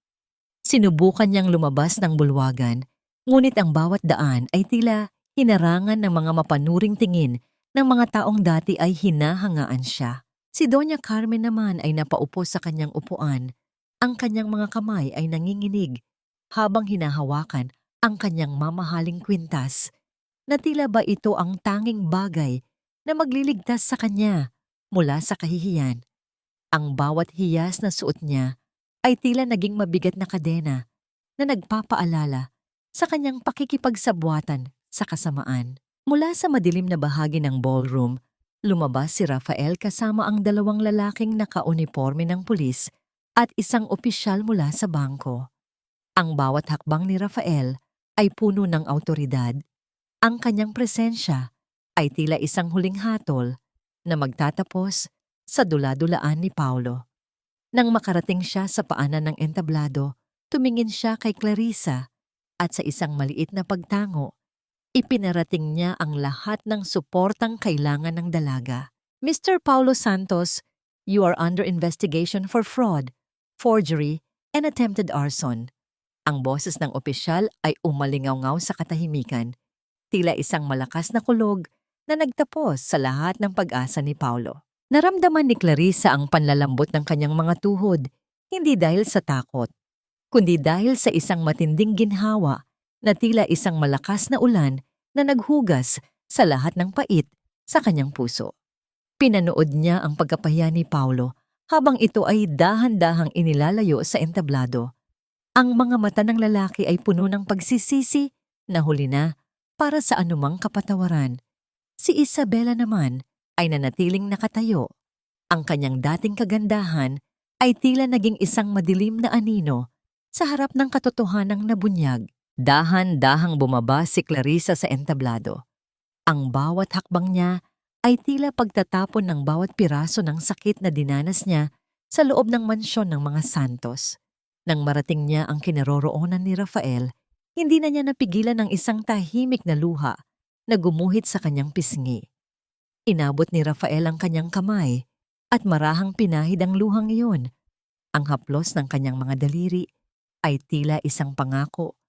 Sinubukan niyang lumabas ng bulwagan, ngunit ang bawat daan ay tila hinarangan ng mga mapanuring tingin ng mga taong dati ay hinahangaan siya. Si Doña Carmen naman ay napaupo sa kanyang upuan. Ang kanyang mga kamay ay nanginginig habang hinahawakan ang kanyang mamahaling kwintas, na tila ba ito ang tanging bagay na magliligtas sa kanya mula sa kahihiyan. Ang bawat hiyas na suot niya ay tila naging mabigat na kadena na nagpapaalala sa kanyang pakikipagsabwatan sa kasamaan. Mula sa madilim na bahagi ng ballroom, lumabas si Rafael kasama ang dalawang lalaking nakauniporme ng pulis at isang opisyal mula sa bangko. Ang bawat hakbang ni Rafael ay puno ng awtoridad. Ang kanyang presensya ay tila isang huling hatol na magtatapos sa dula-dulaan ni Paulo. Nang makarating siya sa paanan ng entablado, tumingin siya kay Clarissa at sa isang maliit na pagtango, ipinarating niya ang lahat ng suportang kailangan ng dalaga. Mr. Paulo Santos, you are under investigation for fraud, forgery, and attempted arson. Ang boses ng opisyal ay umalingaw-ngaw sa katahimikan, tila isang malakas na kulog na nagtapos sa lahat ng pag-asa ni Paulo. Naramdaman ni Clarissa ang panlalambot ng kanyang mga tuhod, hindi dahil sa takot, kundi dahil sa isang matinding ginhawa na tila isang malakas na ulan na naghugas sa lahat ng pait sa kanyang puso. Pinanood niya ang pagkapahiya ni Paulo habang ito ay dahan-dahang inilalayo sa entablado. Ang mga mata ng lalaki ay puno ng pagsisisi na huli na para sa anumang kapatawaran. Si Isabela naman ay nanatiling nakatayo. Ang kanyang dating kagandahan ay tila naging isang madilim na anino sa harap ng katotohanang nabunyag. Dahan-dahang bumaba si Clarissa sa entablado. Ang bawat hakbang niya ay tila pagtatapon ng bawat piraso ng sakit na dinanas niya sa loob ng mansyon ng mga Santos. Nang marating niya ang kinaroroonan ni Rafael, Hindi na niya napigilan ang isang tahimik na luha na gumuhit sa kanyang pisngi. Inabot ni Rafael ang kanyang kamay at marahang pinahid ang luhang iyon. Ang haplos ng kanyang mga daliri ay tila isang pangako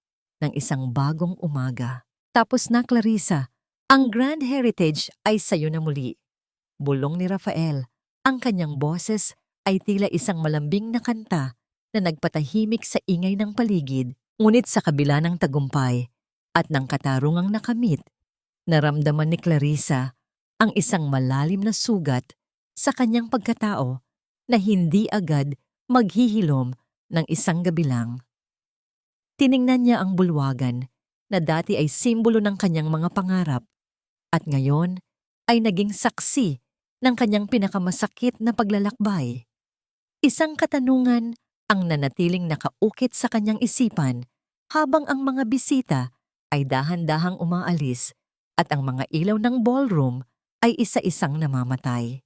ng isang bagong umaga. Tapos na, Clarissa, ang Grand Heritage ay sayo na muli. Bulong ni Rafael. Ang kanyang boses ay tila isang malambing na kanta na nagpatahimik sa ingay ng paligid, ngunit sa kabila ng tagumpay at ng katarungang nakamit, naramdaman ni Clarissa ang isang malalim na sugat sa kanyang pagkatao na hindi agad maghihilom ng isang gabi lang. Tiningnan niya ang bulwagan na dati ay simbolo ng kanyang mga pangarap at ngayon ay naging saksi ng kanyang pinakamasakit na paglalakbay. Isang katanungan ang nanatiling nakaukit sa kanyang isipan habang ang mga bisita ay dahan-dahang umaalis at ang mga ilaw ng ballroom ay isa-isang namamatay.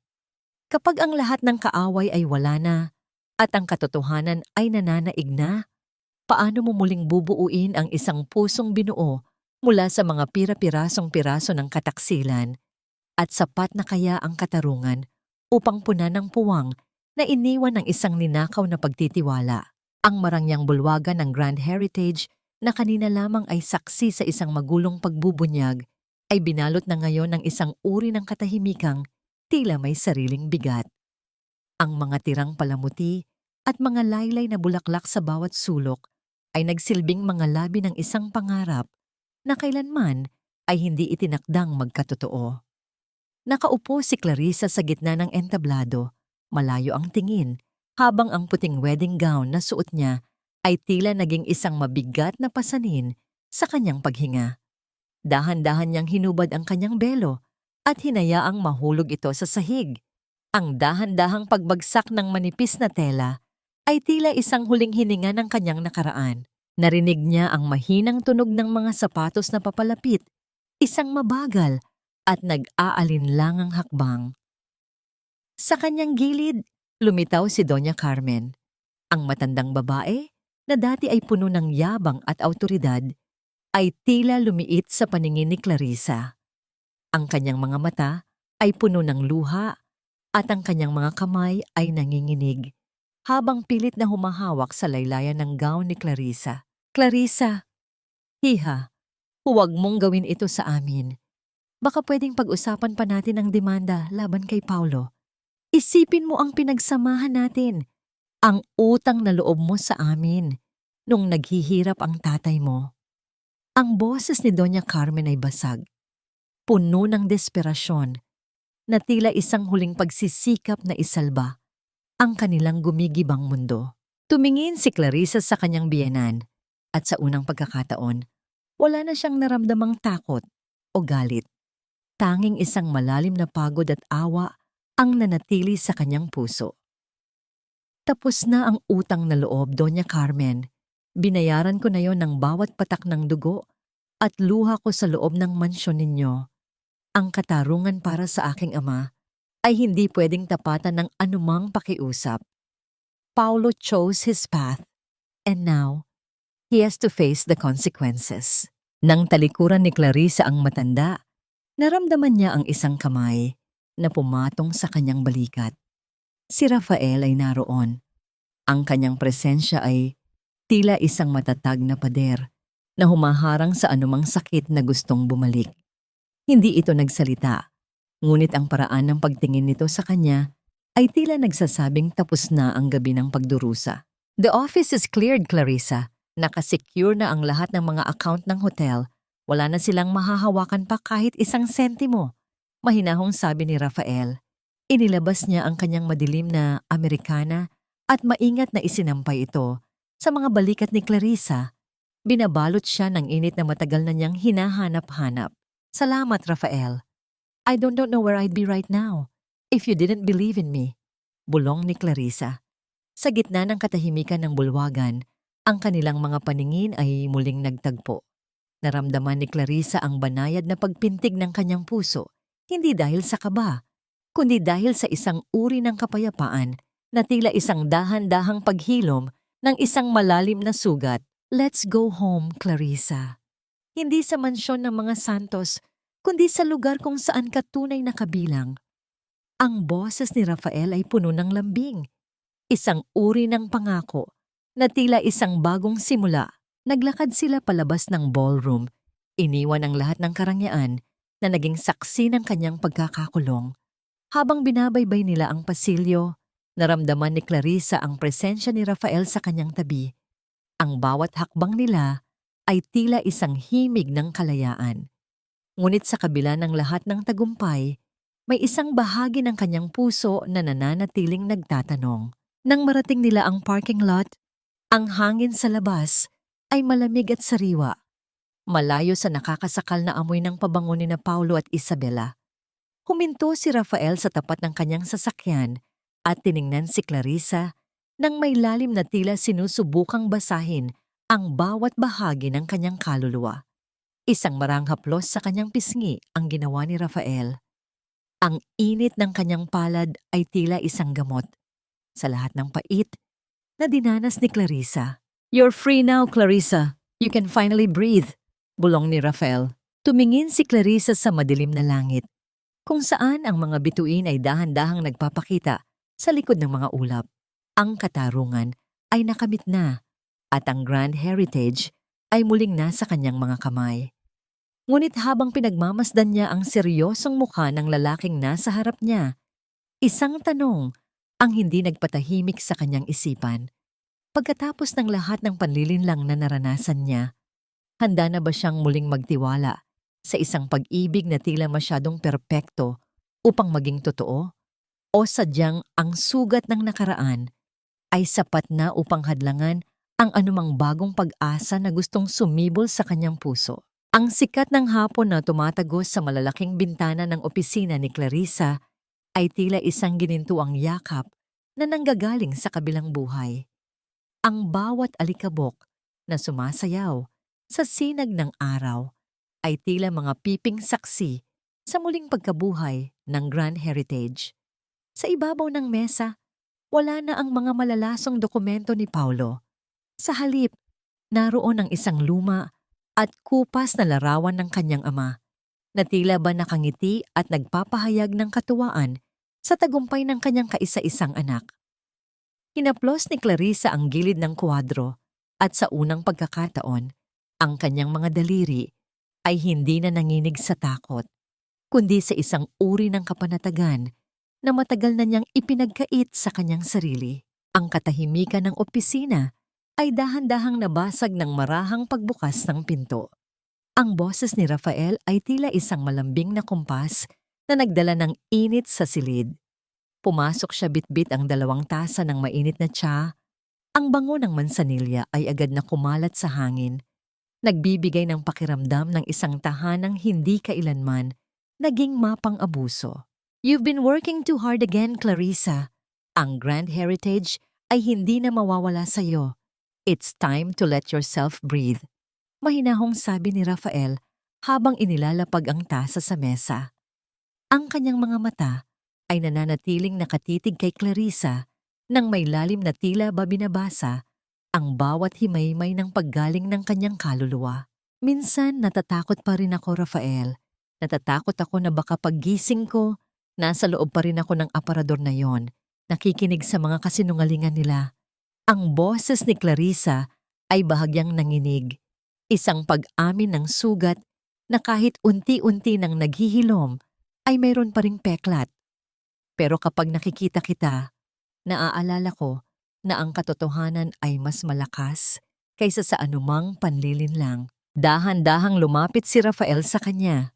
Kapag ang lahat ng kaaway ay wala na at ang katotohanan ay nananaig na, paano mo muling bubuuin ang isang pusong binuo mula sa mga pira-pirasong piraso ng kataksilan at sapat na kaya ang katarungan upang punan ng puwang na iniwan ng isang ninakaw na pagtitiwala? Ang marangyang bulwagan ng Grand Heritage na kanina lamang ay saksi sa isang magulong pagbubunyag ay binalot na ngayon ng isang uri ng katahimikang tila may sariling bigat. Ang mga tirang palamuti at mga laylay na bulaklak sa bawat sulok ay nagsilbing mga labi ng isang pangarap na kailanman ay hindi itinakdang magkatotoo. Nakaupo si Clarissa sa gitna ng entablado, malayo ang tingin, habang ang puting wedding gown na suot niya ay tila naging isang mabigat na pasanin sa kanyang paghinga. Dahan-dahan niyang hinubad ang kanyang belo at hinayaang mahulog ito sa sahig. Ang dahan-dahang pagbagsak ng manipis na tela ay tila isang huling hininga ng kanyang nakaraan. Narinig niya ang mahinang tunog ng mga sapatos na papalapit, isang mabagal at nag-aalinlangang hakbang. Sa kanyang gilid, lumitaw si Doña Carmen. Ang matandang babae, na dati ay puno ng yabang at awtoridad, ay tila lumiit sa paningin ni Clarissa. Ang kanyang mga mata ay puno ng luha at ang kanyang mga kamay ay nanginginig habang pilit na humahawak sa laylayan ng gown ni Clarissa. Clarissa, hiha, huwag mong gawin ito sa amin. Baka pwedeng pag-usapan pa natin ang demanda laban kay Paulo. Isipin mo ang pinagsamahan natin, ang utang na loob mo sa amin nung naghihirap ang tatay mo. Ang boses ni Doña Carmen ay basag, puno ng desperasyon, na tila isang huling pagsisikap na isalba ang kanilang gumigibang mundo. Tumingin si Clarissa sa kanyang biyenan at sa unang pagkakataon, wala na siyang naramdamang takot o galit. Tanging isang malalim na pagod at awa ang nanatili sa kanyang puso. Tapos na ang utang na loob, Doña Carmen. Binayaran ko na yon ng bawat patak ng dugo at luha ko sa loob ng mansyon ninyo. Ang katarungan para sa aking ama ay hindi pwedeng tapatan ng anumang pakiusap. Paulo chose his path, and now, he has to face the consequences. Nang talikuran ni Clarissa ang matanda, naramdaman niya ang isang kamay na pumatong sa kanyang balikat. Si Rafael ay naroon. Ang kanyang presensya ay tila isang matatag na pader na humaharang sa anumang sakit na gustong bumalik. Hindi ito nagsalita, ngunit ang paraan ng pagtingin nito sa kanya ay tila nagsasabing tapos na ang gabi ng pagdurusa. The office is cleared, Clarissa. Nakasecure na ang lahat ng mga account ng hotel. Wala na silang mahahawakan pa kahit isang sentimo. Mahinahong sabi ni Rafael. Inilabas niya ang kanyang madilim na Amerikana at maingat na isinampay ito sa mga balikat ni Clarissa. Binabalot siya ng init na matagal na niyang hinahanap-hanap. Salamat, Rafael. I don't know where I'd be right now if you didn't believe in me. Bulong ni Clarissa. Sa gitna ng katahimikan ng bulwagan, ang kanilang mga paningin ay muling nagtagpo. Naramdaman ni Clarissa ang banayad na pagpintig ng kanyang puso, hindi dahil sa kaba, kundi dahil sa isang uri ng kapayapaan na tila isang dahan-dahang paghilom ng isang malalim na sugat. Let's go home, Clarissa. Hindi sa mansyon ng mga santos, kundi sa lugar kung saan ka tunay na kabilang. Ang boses ni Rafael ay puno ng lambing. Isang uri ng pangako na tila isang bagong simula. Naglakad sila palabas ng ballroom. Iniwan ang lahat ng karangyaan na naging saksi ng kanyang pagkakakulong. Habang binabaybay nila ang pasilyo, naramdaman ni Clarissa ang presensya ni Rafael sa kanyang tabi. Ang bawat hakbang nila ay tila isang himig ng kalayaan. Ngunit sa kabila ng lahat ng tagumpay, may isang bahagi ng kanyang puso na nananatiling nagtatanong. Nang marating nila ang parking lot, ang hangin sa labas ay malamig at sariwa, malayo sa nakakasakal na amoy ng pabango ni na Paulo at Isabela. Huminto si Rafael sa tapat ng kanyang sasakyan at tiningnan si Clarissa nang may lalim na tila sinusubukang basahin ang bawat bahagi ng kanyang kaluluwa. Isang maranghaplos sa kanyang pisngi ang ginawa ni Rafael. Ang init ng kanyang palad ay tila isang gamot sa lahat ng pait na dinanas ni Clarissa. "You're free now, Clarissa. You can finally breathe," bulong ni Rafael. Tumingin si Clarissa sa madilim na langit, kung saan ang mga bituin ay dahan-dahang nagpapakita sa likod ng mga ulap. Ang katarungan ay nakamit na at ang Grand Heritage ay muling nasa kanyang mga kamay. Ngunit habang pinagmamasdan niya ang seryosong mukha ng lalaking nasa harap niya, isang tanong ang hindi nagpatahimik sa kanyang isipan. Pagkatapos ng lahat ng panlilinlang na naranasan niya, handa na ba siyang muling magtiwala sa isang pag-ibig na tila masyadong perpekto upang maging totoo? O sadyang ang sugat ng nakaraan ay sapat na upang hadlangan ang anumang bagong pag-asa na gustong sumibol sa kanyang puso? Ang sikat ng hapon na tumatagos sa malalaking bintana ng opisina ni Clarissa ay tila isang ginintuang yakap na nanggagaling sa kabilang buhay. Ang bawat alikabok na sumasayaw sa sinag ng araw ay tila mga piping saksi sa muling pagkabuhay ng Grand Heritage. Sa ibabaw ng mesa, wala na ang mga malalasong dokumento ni Paulo. Sa halip, naroon ang isang luma at kupas na larawan ng kanyang ama, na tila ba nakangiti at nagpapahayag ng katuwaan sa tagumpay ng kanyang kaisa-isang anak. Hinaplos ni Clarissa ang gilid ng kwadro at sa unang pagkakataon, ang kanyang mga daliri ay hindi na nanginig sa takot, kundi sa isang uri ng kapanatagan na matagal na niyang ipinagkait sa kanyang sarili. Ang katahimikan ng opisina ay dahan-dahang nabasag ng marahang pagbukas ng pinto. Ang boses ni Rafael ay tila isang malambing na kumpas na nagdala ng init sa silid. Pumasok siya bitbit ang 2 tasa ng mainit na tsa. Ang bango ng mansanilya ay agad na kumalat sa hangin, nagbibigay ng pakiramdam ng isang tahanang hindi kailanman naging mapang-abuso. "You've been working too hard again, Clarissa. Ang Grand Heritage ay hindi na mawawala sa iyo. It's time to let yourself breathe," mahinahong sabi ni Rafael habang inilalapag ang tasa sa mesa. Ang kanyang mga mata ay nananatiling nakatitig kay Clarissa nang may lalim na tila ba binabasa ang bawat himaymay ng paggaling ng kanyang kaluluwa. "Minsan natatakot pa rin ako, Rafael. Natatakot ako na baka paggising ko, nasa loob pa rin ako ng aparador na yon, nakikinig sa mga kasinungalingan nila." Ang boses ni Clarissa ay bahagyang nanginig, isang pag-amin ng sugat na kahit unti-unti nang naghihilom ay mayroon pa ring peklat. Pero kapag nakikita kita, naaalala ko na ang katotohanan ay mas malakas kaysa sa anumang panlilinlang. Dahan-dahang lumapit si Rafael sa kanya.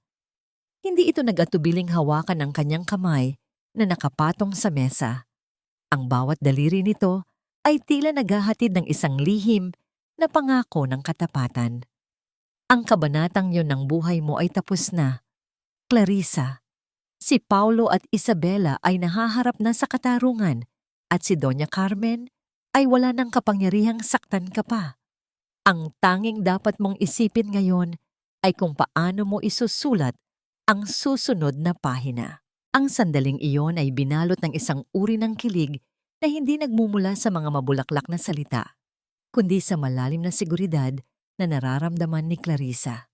Hindi ito nag-atubiling hawakan ang kanyang kamay na nakapatong sa mesa. Ang bawat daliri nito ay tila naghahatid ng isang lihim na pangako ng katapatan. "Ang kabanatang yon ng buhay mo ay tapos na, Clarissa. Si Paulo at Isabela ay nahaharap na sa katarungan at si Doña Carmen ay wala ng kapangyarihang saktan ka pa. Ang tanging dapat mong isipin ngayon ay kung paano mo isusulat ang susunod na pahina." Ang sandaling iyon ay binalot ng isang uri ng kilig na hindi nagmumula sa mga mabulaklak na salita. kundi sa malalim na seguridad na nararamdaman ni Clarissa.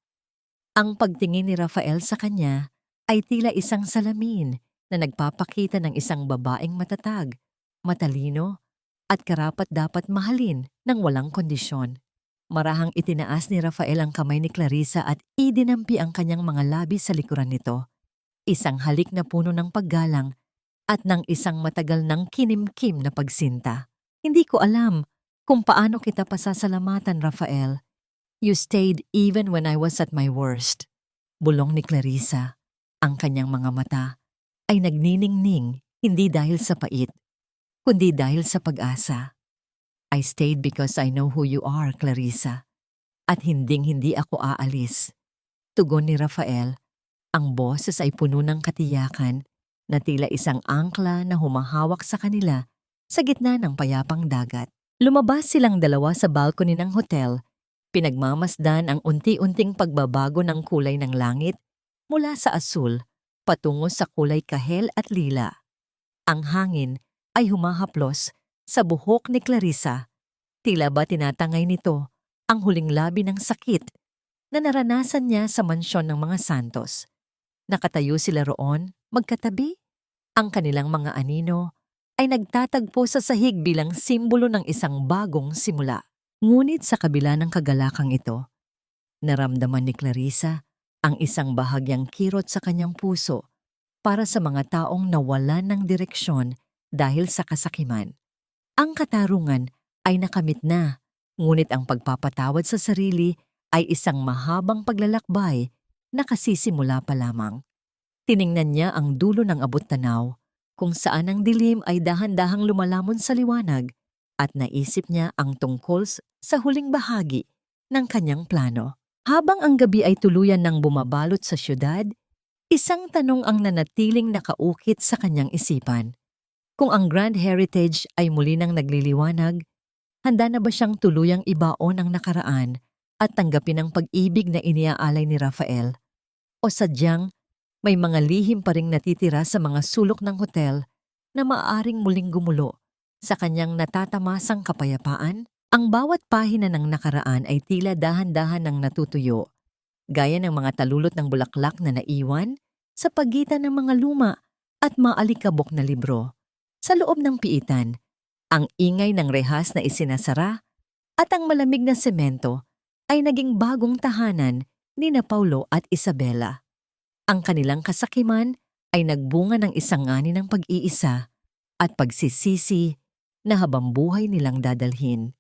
Ang pagtingin ni Rafael sa kanya ay tila isang salamin na nagpapakita ng isang babaeng matatag, matalino, at karapat-dapat mahalin ng walang kondisyon. Marahang itinaas ni Rafael ang kamay ni Clarissa at idinampi ang kanyang mga labi sa likuran nito. Isang halik na puno ng paggalang at ng isang matagal ng kinimkim na pagsinta. Hindi ko alam kung paano kita pasasalamatan, Rafael. You stayed even when I was at my worst. Bulong ni Clarissa. Ang kanyang mga mata ay nagniningning hindi dahil sa pait, kundi dahil sa pag-asa. I stayed because I know who you are, Clarissa. At hinding-hindi ako aalis. Tugon ni Rafael. Ang boses ay puno ng katiyakan na tila isang angkla na humahawak sa kanila sa gitna ng payapang dagat. Lumabas silang dalawa sa balcony ng hotel. Pinagmamasdan ang unti-unting pagbabago ng kulay ng langit mula sa asul patungo sa kulay kahel at lila. Ang hangin ay humahaplos sa buhok ni Clarissa. Tila ba tinatangay nito ang huling labi ng sakit na naranasan niya sa mansyon ng mga Santos. Nakatayo sila roon, magkatabi. Ang kanilang mga anino ay nagtatagpo sa sahig bilang simbolo ng isang bagong simula. Ngunit sa kabila ng kagalakang ito, naramdaman ni Clarissa ang isang bahagyang kirot sa kanyang puso para sa mga taong nawalan ng direksyon dahil sa kasakiman. Ang katarungan ay nakamit na, ngunit ang pagpapatawad sa sarili ay isang mahabang paglalakbay na kasisimula pa lamang. Tiningnan niya ang dulo ng abot-tanaw kung saan ang dilim ay dahan-dahang lumalamon sa liwanag at naisip niya ang tungkol sa huling bahagi ng kanyang plano. Habang ang gabi ay tuluyan ng bumabalot sa syudad, isang tanong ang nanatiling nakaukit sa kanyang isipan. Kung ang Grand Heritage ay muli nang nagliliwanag, handa na ba siyang tuluyang ibaon ang nakaraan at tanggapin ang pag-ibig na iniaalay ni Rafael? O sadyang may mga lihim pa ring natitira sa mga sulok ng hotel na maaaring muling gumulo sa kanyang natatamasang kapayapaan? Ang bawat pahina ng nakaraan ay tila dahan-dahan ng natutuyo, gaya ng mga talulot ng bulaklak na naiwan sa pagitan ng mga luma at maalikabok na libro. Sa loob ng piitan, ang ingay ng rehas na isinasara at ang malamig na semento ay naging bagong tahanan ni na Paulo at Isabela. Ang kanilang kasakiman ay nagbunga ng isang ani ng pag-iisa at pagsisisi na habang buhay nilang dadalhin.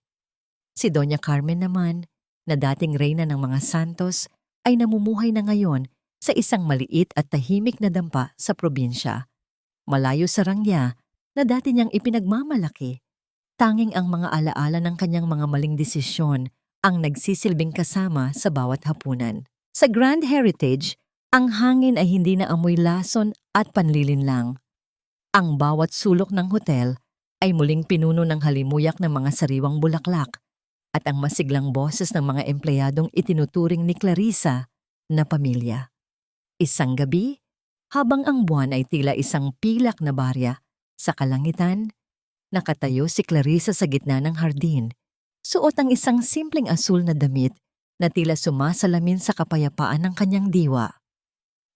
Si Doña Carmen naman, na dating reyna ng mga Santos, ay namumuhay na ngayon sa isang maliit at tahimik na dampa sa probinsya. Malayo sa Rangya na dati niyang ipinagmamalaki. Tanging ang mga alaala ng kanyang mga maling desisyon ang nagsisilbing kasama sa bawat hapunan. Sa Grand Heritage, ang hangin ay hindi na amoy lason at panlilinlang. Ang bawat sulok ng hotel ay muling pinuno ng halimuyak ng mga sariwang bulaklak at ang masiglang boses ng mga empleyadong itinuturing ni Clarissa na pamilya. Isang gabi, habang ang buwan ay tila isang pilak na barya sa kalangitan, nakatayo si Clarissa sa gitna ng hardin, suot ang isang simpleng asul na damit na tila sumasalamin sa kapayapaan ng kanyang diwa.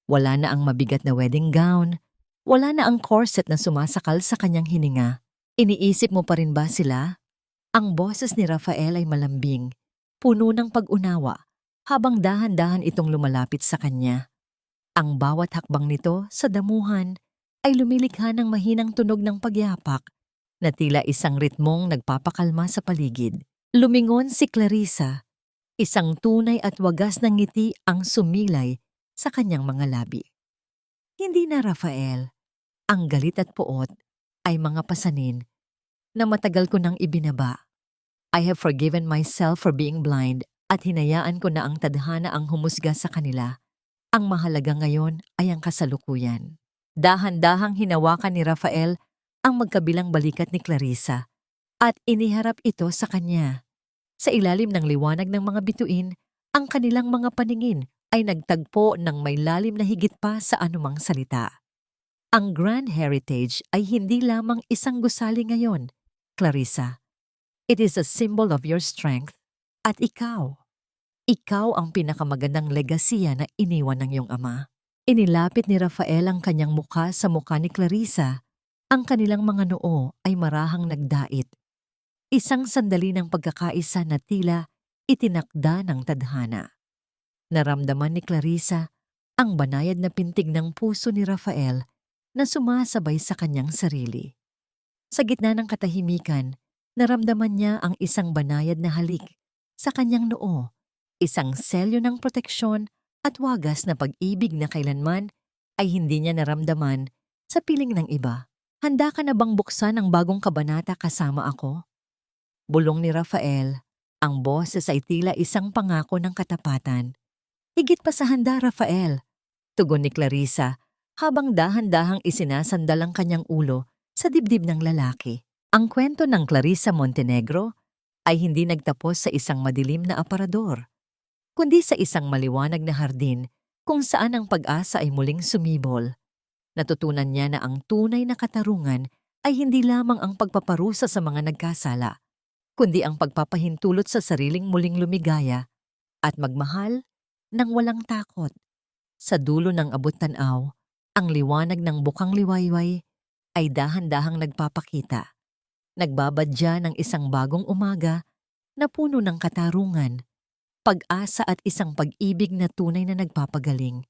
Wala na ang mabigat na wedding gown, wala na ang corset na sumasakal sa kanyang hininga. Iniisip mo pa rin ba sila? Ang boses ni Rafael ay malambing, puno ng pag-unawa, habang dahan-dahan itong lumalapit sa kanya. Ang bawat hakbang nito sa damuhan ay lumilikha ng mahinang tunog ng pagyapak na tila isang ritmong nagpapakalma sa paligid. Lumingon si Clarissa, isang tunay at wagas na ngiti ang sumilay sa kanyang mga labi. Hindi na Rafael, ang galit at puot ay mga pasanin na matagal ko nang ibinaba. I have forgiven myself for being blind at hinayaan ko na ang tadhana ang humusga sa kanila. Ang mahalaga ngayon ay ang kasalukuyan. Dahan-dahang hinawakan ni Rafael ang magkabilang balikat ni Clarissa at iniharap ito sa kanya. Sa ilalim ng liwanag ng mga bituin, ang kanilang mga paningin ay nagtagpo ng may lalim na higit pa sa anumang salita. Ang Grand Heritage ay hindi lamang isang gusali ngayon, Clarissa. It is a symbol of your strength. At ikaw ang pinakamagandang legasiya na iniwan ng iyong ama. Inilapit ni Rafael ang kanyang mukha sa mukha ni Clarissa. Ang kanilang mga noo ay marahang nagdait. Isang sandali ng pagkakaisa na tila itinakda ng tadhana. Naramdaman ni Clarissa ang banayad na pintig ng puso ni Rafael na sumasabay sa kanyang sarili. Sa gitna ng katahimikan, naramdaman niya ang isang banayad na halik sa kanyang noo, isang selyo ng proteksyon at wagas na pag-ibig na kailanman ay hindi niya naramdaman sa piling ng iba. Handa ka na bang buksan ang bagong kabanata kasama ako? Bulong ni Rafael, ang boses ay tila isang pangako ng katapatan. Higit pa sa handa, Rafael, tugon ni Clarissa habang dahan-dahang isinasandal ang kanyang ulo sa dibdib ng lalaki. Ang kwento ng Clarissa Montenegro ay hindi nagtapos sa isang madilim na aparador, kundi sa isang maliwanag na hardin kung saan ang pag-asa ay muling sumibol. Natutunan niya na ang tunay na katarungan ay hindi lamang ang pagpaparusa sa mga nagkasala, kundi ang pagpapahintulot sa sariling muling lumigaya at magmahal ng walang takot. Sa dulo ng abot-tanaw, ang liwanag ng bukang liwayway ay dahan-dahang nagpapakita. Nagbabadya ng isang bagong umaga na puno ng katarungan, pag-asa at isang pag-ibig na tunay na nagpapagaling.